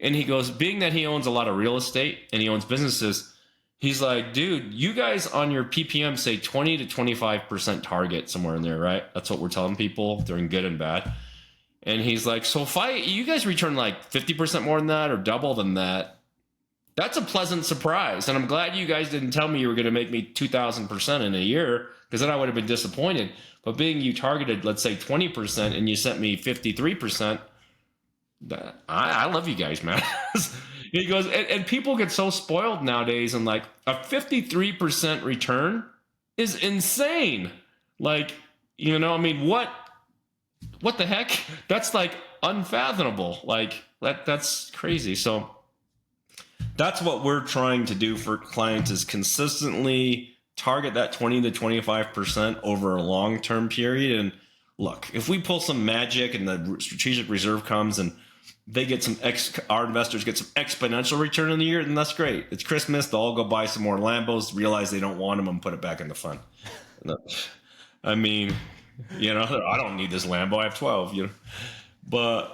And he goes, being that he owns a lot of real estate and he owns businesses, he's like, dude, you guys on your PPM say 20 to 25% target, somewhere in there, right? That's what we're telling people during good and bad. And he's like, so if you guys return like 50% more than that or double than that, that's a pleasant surprise. And I'm glad you guys didn't tell me you were going to make me 2,000% in a year, because then I would have been disappointed. But being you targeted, let's say 20%, and you sent me 53%, I love you guys, man. He goes, and people get so spoiled nowadays, and like a 53% return is insane. Like, I mean, what the heck? That's like unfathomable. Like that's crazy. So that's what we're trying to do for clients, is consistently target that 20 to 25% over a long-term period. And look, if we pull some magic and the strategic reserve comes and they get our investors get some exponential return in the year, then that's great. It's Christmas. They'll all go buy some more Lambos, realize they don't want them, and put it back in the fund. I mean, I don't need this Lambo. I have 12, but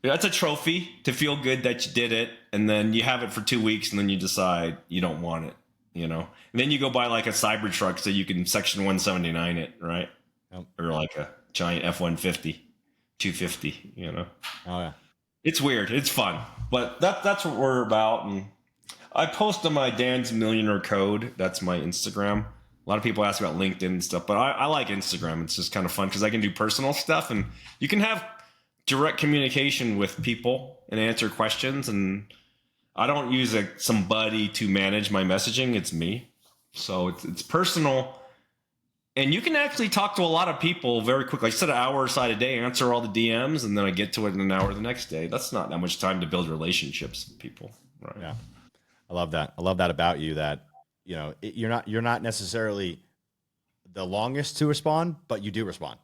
that's a trophy to feel good that you did it. And then you have it for 2 weeks, and then you decide you don't want it, and then you go buy like a Cybertruck so you can Section 179 it, right? Yep. Or like a giant F-150, 250, Oh yeah. It's weird. It's fun, but that's what we're about. And I post on my Dan's Millionaire Code. That's my Instagram. A lot of people ask about LinkedIn and stuff, but I like Instagram. It's just kind of fun because I can do personal stuff, and you can have direct communication with people and answer questions. And I don't use somebody to manage my messaging. It's me. So it's personal. And you can actually talk to a lot of people very quickly. I set an hour aside a day, answer all the DMs, and then I get to it in an hour the next day. That's not that much time to build relationships with people. Right? Yeah. I love that. I love that about you, that, you're not necessarily the longest to respond, but you do respond.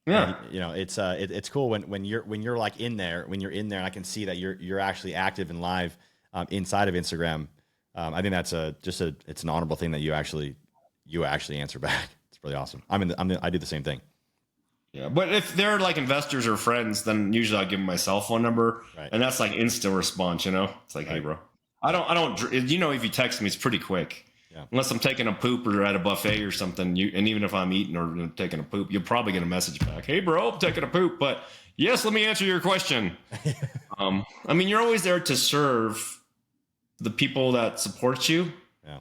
Yeah. And, it's cool when you're like in there, and I can see that you're actually active and live inside of Instagram. I think that's it's an honorable thing that you actually answer back. It's really awesome. I do the same thing. Yeah, but if they're like investors or friends, then usually I give them my cell phone number, right. And that's like instant response. It's like, right. Hey, bro. I don't. If you text me, it's pretty quick. Yeah. Unless I'm taking a poop or at a buffet or something, and even if I'm eating or taking a poop, you'll probably get a message back. Hey, bro, I'm taking a poop, but yes, let me answer your question. You're always there to serve the people that support you. Yeah.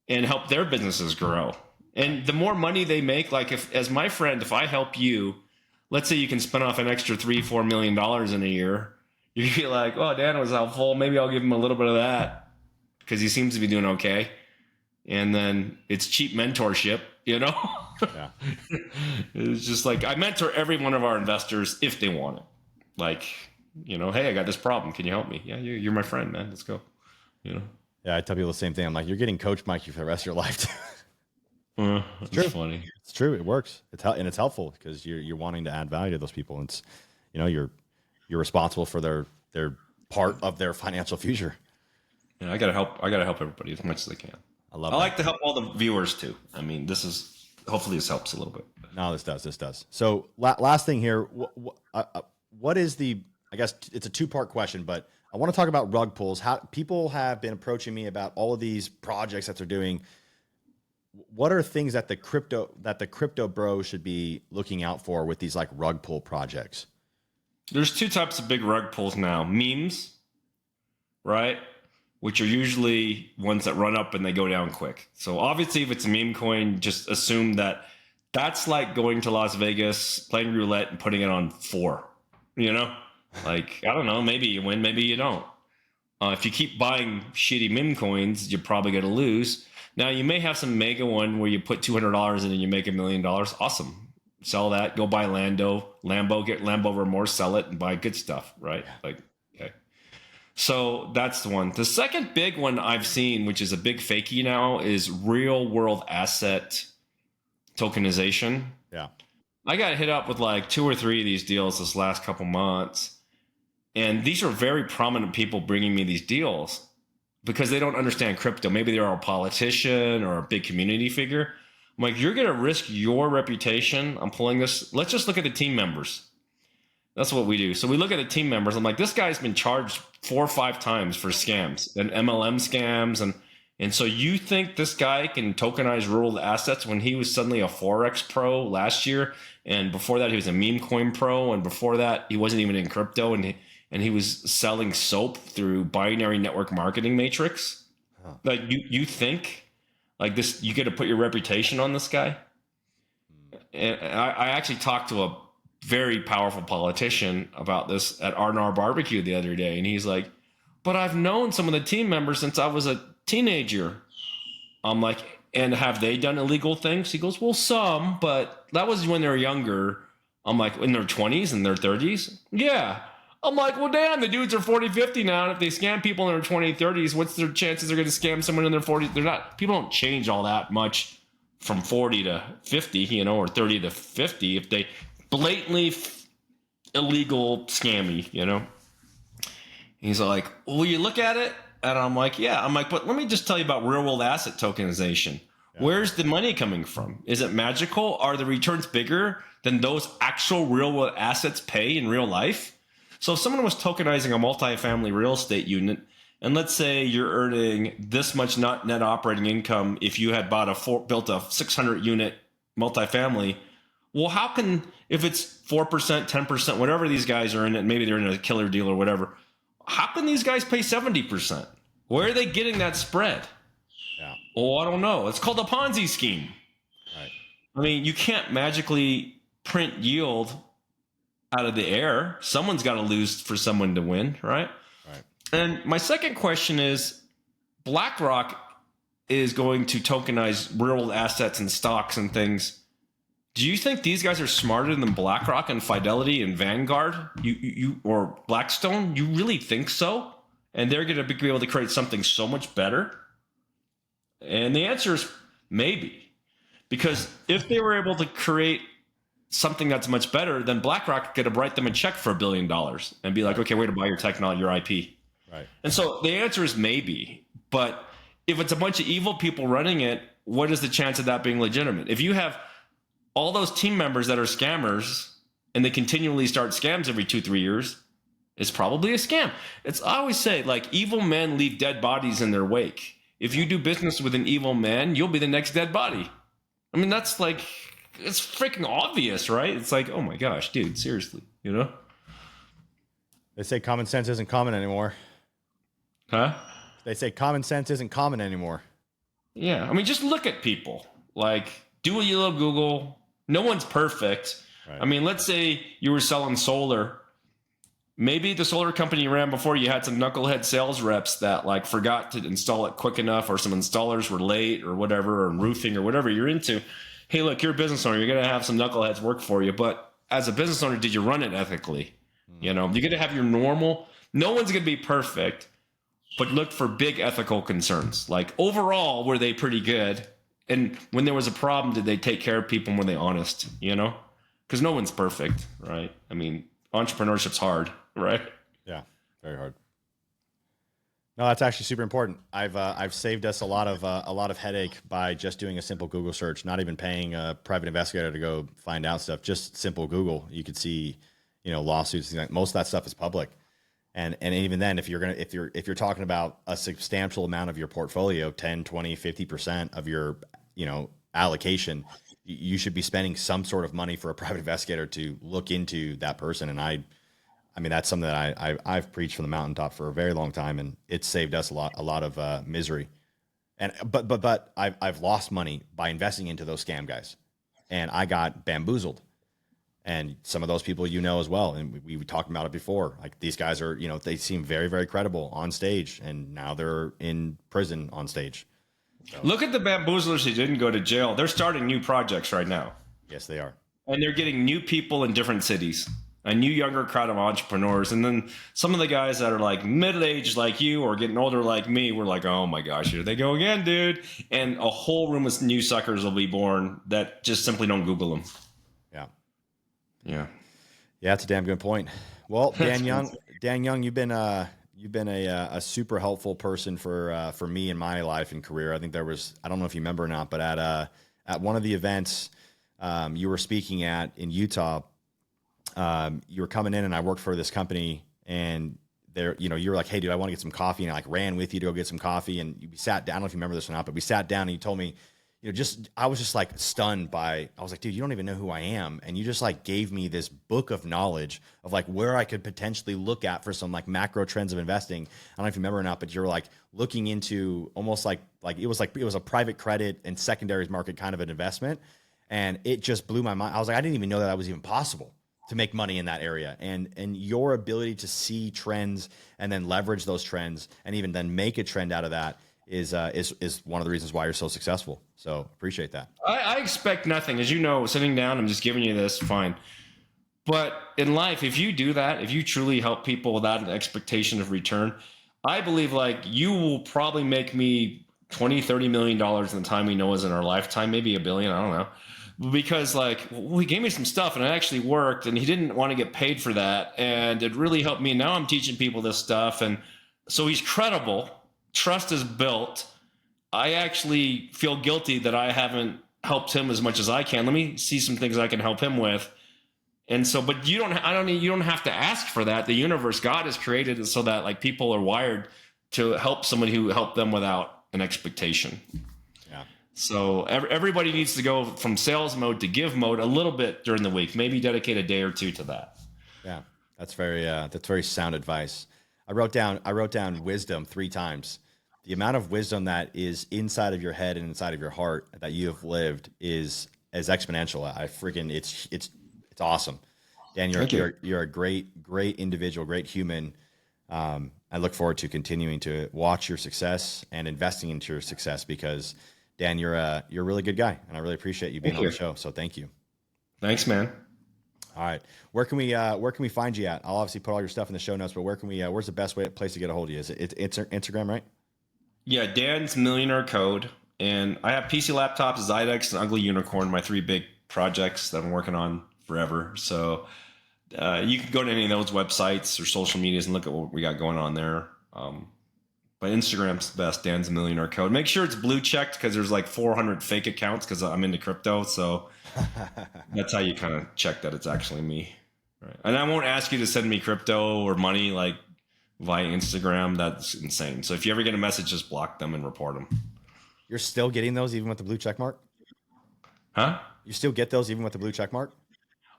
And help their businesses grow. And the more money they make, like as my friend, if I help you, let's say you can spin off an extra $3-4 million in a year, you'd be like, oh, Dan was helpful. Maybe I'll give him a little bit of that because he seems to be doing okay. And then it's cheap mentorship, Yeah. It's just like, I mentor every one of our investors if they want it. Like, hey, I got this problem. Can you help me? Yeah, you're my friend, man. Let's go. Yeah, I tell people the same thing. I'm like, you're getting Coach Mikey for the rest of your life. It's true. Funny. It's true. It works. It's helpful because you're wanting to add value to those people. It's, you're responsible for their part of their financial future. Yeah, I gotta help everybody as much as I can. I love I that. like to help all the viewers too. I mean, hopefully this helps a little bit. No, this does. So last thing here, what is I guess it's a two-part question, but I want to talk about rug pulls. How people have been approaching me about all of these projects that they're doing. What are things that the crypto bros should be looking out for with these like rug pull projects? There's two types of big rug pulls now. Memes, right? Which are usually ones that run up and they go down quick. So obviously if it's a meme coin, just assume that that's like going to Las Vegas, playing roulette and putting it on 4, you know? Like, I don't know, maybe you win, maybe you don't. If you keep buying shitty meme coins, you're probably going to lose. Now you may have some mega one where you put $200 in and you make $1 million. Awesome. Sell that, go buy Lambo, get Lambo remorse, sell it and buy good stuff, right? Like, okay. So that's the one. The second big one I've seen, which is a big fakie now, is real world asset tokenization. Yeah. I got hit up with like 2 or 3 of these deals this last couple months. And these are very prominent people bringing me these deals because they don't understand crypto. Maybe they're a politician or a big community figure. I'm like, you're going to risk your reputation. I'm pulling this. Let's just look at the team members. That's what we do. So we look at the team members. I'm like, this guy's been charged 4 or 5 times for scams and MLM scams. And so you think this guy can tokenize rural assets when he was suddenly a Forex pro last year? And before that, he was a meme coin pro. And before that, he wasn't even in crypto. And he was selling soap through binary network marketing matrix. Huh. Like you think like this, you get to put your reputation on this guy. And I actually talked to a very powerful politician about this at R&R Barbecue the other day. And he's like, but I've known some of the team members since I was a teenager. I'm like, and have they done illegal things? He goes, well, some, but that was when they were younger. I'm like, in their 20s and their 30s? Yeah. I'm like, well, damn, the dudes are 40, 50 now. And if they scam people in their 20s, 30s, what's their chances they're going to scam someone in their 40s? They're not, people don't change all that much from 40 to 50, you know, or 30 to 50 if they blatantly illegal scammy, you know? He's like, well, will you look at it? And I'm like, yeah. I'm like, but let me just tell you about real world asset tokenization. Yeah. Where's the money coming from? Is it magical? Are the returns bigger than those actual real world assets pay in real life? So if someone was tokenizing a multifamily real estate unit, and let's say you're earning this much net operating income if you had built a 600 unit multifamily, well, how can, if it's 4%, 10%, whatever these guys are in it, maybe they're in a killer deal or whatever, how can these guys pay 70%? Where are they getting that spread? Yeah. Oh, I don't know. It's called a Ponzi scheme. Right. I mean, you can't magically print yield out of the air. Someone's got to lose for someone to win, right? Right. And my second question is, BlackRock is going to tokenize real assets and stocks and things. Do you think these guys are smarter than BlackRock and Fidelity and Vanguard? You or Blackstone? You really think so? And they're going to be able to create something so much better? And the answer is maybe. Because if they were able to create something that's much better, then BlackRock could have write them a check for $1 billion and be like, okay, way to buy your technology, your IP. Right. And so the answer is maybe. But if it's a bunch of evil people running it, what is the chance of that being legitimate? If you have all those team members that are scammers and they continually start scams every 2-3 years, it's probably a scam. I always say, like, evil men leave dead bodies in their wake. If you do business with an evil man, you'll be the next dead body. I mean, that's like, it's freaking obvious, right? It's like, oh my gosh, dude, seriously, you know? They say common sense isn't common anymore. Huh? They say common sense isn't common anymore. Yeah. I mean, just look at people. Like, do a little Google. No one's perfect. Right. I mean, let's say you were selling solar. Maybe the solar company you ran before, you had some knucklehead sales reps that like forgot to install it quick enough, or some installers were late or whatever, or roofing or whatever you're into. Hey, look, you're a business owner. You're going to have some knuckleheads work for you. But as a business owner, did you run it ethically? You know, you're going to have your normal. No one's going to be perfect, but look for big ethical concerns. Like, overall, were they pretty good? And when there was a problem, did they take care of people and were they honest? You know, because no one's perfect, right? I mean, entrepreneurship's hard, right? Yeah, very hard. No, that's actually super important. I've saved us a lot of headache by just doing a simple Google search, not even paying a private investigator to go find out stuff. Just simple Google, you could see, lawsuits. Most of that stuff is public, and even then, if you're talking about a substantial amount of your portfolio, 10, 20, 50% of your allocation, you should be spending some sort of money for a private investigator to look into that person. And I mean, that's something that I've preached from the mountaintop for a very long time, and it's saved us a lot of misery. And but I've lost money by investing into those scam guys, and I got bamboozled. And some of those people as well, and we talked about it before. Like these guys are, they seem very very credible on stage, and now they're in prison on stage. So, Look at the bamboozlers who didn't go to jail. They're starting new projects right now. yes, they are. And they're getting new people in different cities, a new younger crowd of entrepreneurs. And then some of the guys that are like middle-aged like you or getting older like me, we're like, oh my gosh, here they go again, dude. And a whole room of new suckers will be born that just simply don't Google them. Yeah. Yeah. Yeah, that's a damn good point. Well, Dan Young, you've been a super helpful person for me in my life and career. I think I don't know if you remember or not, but at one of the events you were speaking at in Utah, you were coming in, and I worked for this company, and there, you were like, hey dude, I want to get some coffee. And I like ran with you to go get some coffee, and we sat down. I don't know if you remember this or not, but we sat down and you told me, I was just like stunned I was like, dude, you don't even know who I am. And you just like gave me this book of knowledge of like where I could potentially look at for some like macro trends of investing. I don't know if you remember or not, but you're like looking into almost like it was a private credit and secondaries market kind of an investment. And it just blew my mind. I was like, I didn't even know that was even possible to make money in that area. And your ability to see trends and then leverage those trends and even then make a trend out of that is one of the reasons why you're so successful. So appreciate that. I expect nothing. As you know, sitting down, I'm just giving you this, fine. But in life, if you do that, if you truly help people without an expectation of return, I believe like you will probably make me 20, $30 million in the time we know is in our lifetime, maybe $1 billion, I don't know. Because like, well, he gave me some stuff and it actually worked, and he didn't want to get paid for that. And it really helped me. Now I'm teaching people this stuff. And so he's credible. Trust is built. I actually feel guilty that I haven't helped him as much as I can. Let me see some things I can help him with. And so, but you don't have to ask for that. The universe, God has created it so that like people are wired to help somebody who helped them without an expectation. Yeah. So everybody needs to go from sales mode to give mode a little bit during the week. Maybe dedicate a day or two to that. Yeah. That's very sound advice. I wrote down wisdom 3 times. The amount of wisdom that is inside of your head and inside of your heart that you have lived is exponential. It's awesome. Dan, you're a great individual, great human. I look forward to continuing to watch your success and investing into your success because Dan, you're a really good guy, and I really appreciate you being on the show. So thank you. Thanks, man. All right. Where can we find you at? I'll obviously put all your stuff in the show notes, but where's the best place to get a hold of you? Is it's Instagram, right? Yeah, Dan's Millionaire Code. And I have PC Laptops, Zydex, and Ugly Unicorn, my 3 big projects that I'm working on forever. So you can go to any of those websites or social medias and look at what we got going on there. But Instagram's the best, Dan's Millionaire Code. Make sure it's blue checked because there's like 400 fake accounts because I'm into crypto. So that's how you kind of check that it's actually me. Right. And I won't ask you to send me crypto or money like via Instagram. That's insane. So if you ever get a message, just block them and report them. You're still getting those even with the blue check mark? Huh? You still get those even with the blue check mark?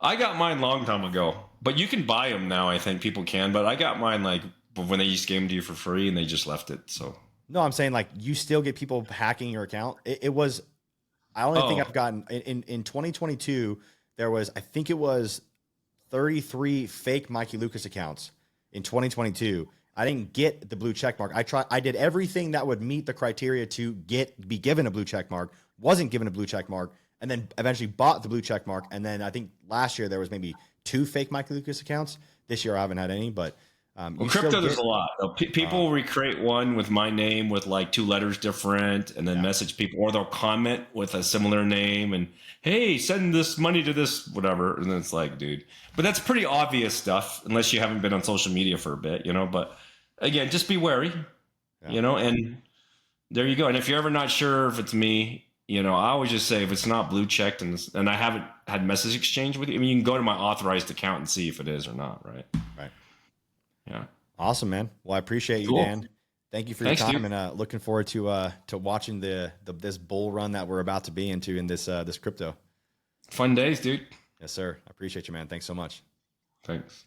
I got mine a long time ago, but you can buy them now. I think people can, but I got mine like when they just gave them to you for free and they just left it. So no, I'm saying like you still get people hacking your account. I only think I've gotten in 2022, there was, I think it was 33 fake Mikey Lucas accounts in 2022. I didn't get the blue check mark. I did everything that would meet the criteria to be given a blue check mark, wasn't given a blue check mark, and then eventually bought the blue check mark. And then I think last year there was maybe 2 fake Mikey Lucas accounts. This year I haven't had any, but crypto, there's a lot. People recreate one with my name with like 2 letters different and then message people, or they'll comment with a similar name and, hey, send this money to this, whatever. And then it's like, dude, but that's pretty obvious stuff unless you haven't been on social media for a bit, But again, just be wary. Yeah. you know, and there you go. And if you're ever not sure if it's me, you know, I always just say if it's not blue checked and I haven't had message exchange with you, I mean, you can go to my authorized account and see if it is or not, right? Right. Yeah. Awesome, man. Well, I appreciate you, Cool. Dan. Thank you for your Thanks, time, dude. and looking forward to watching this bull run that we're about to be into in this crypto. Fun days, dude. Yes, sir. I appreciate you, man. Thanks so much. Thanks.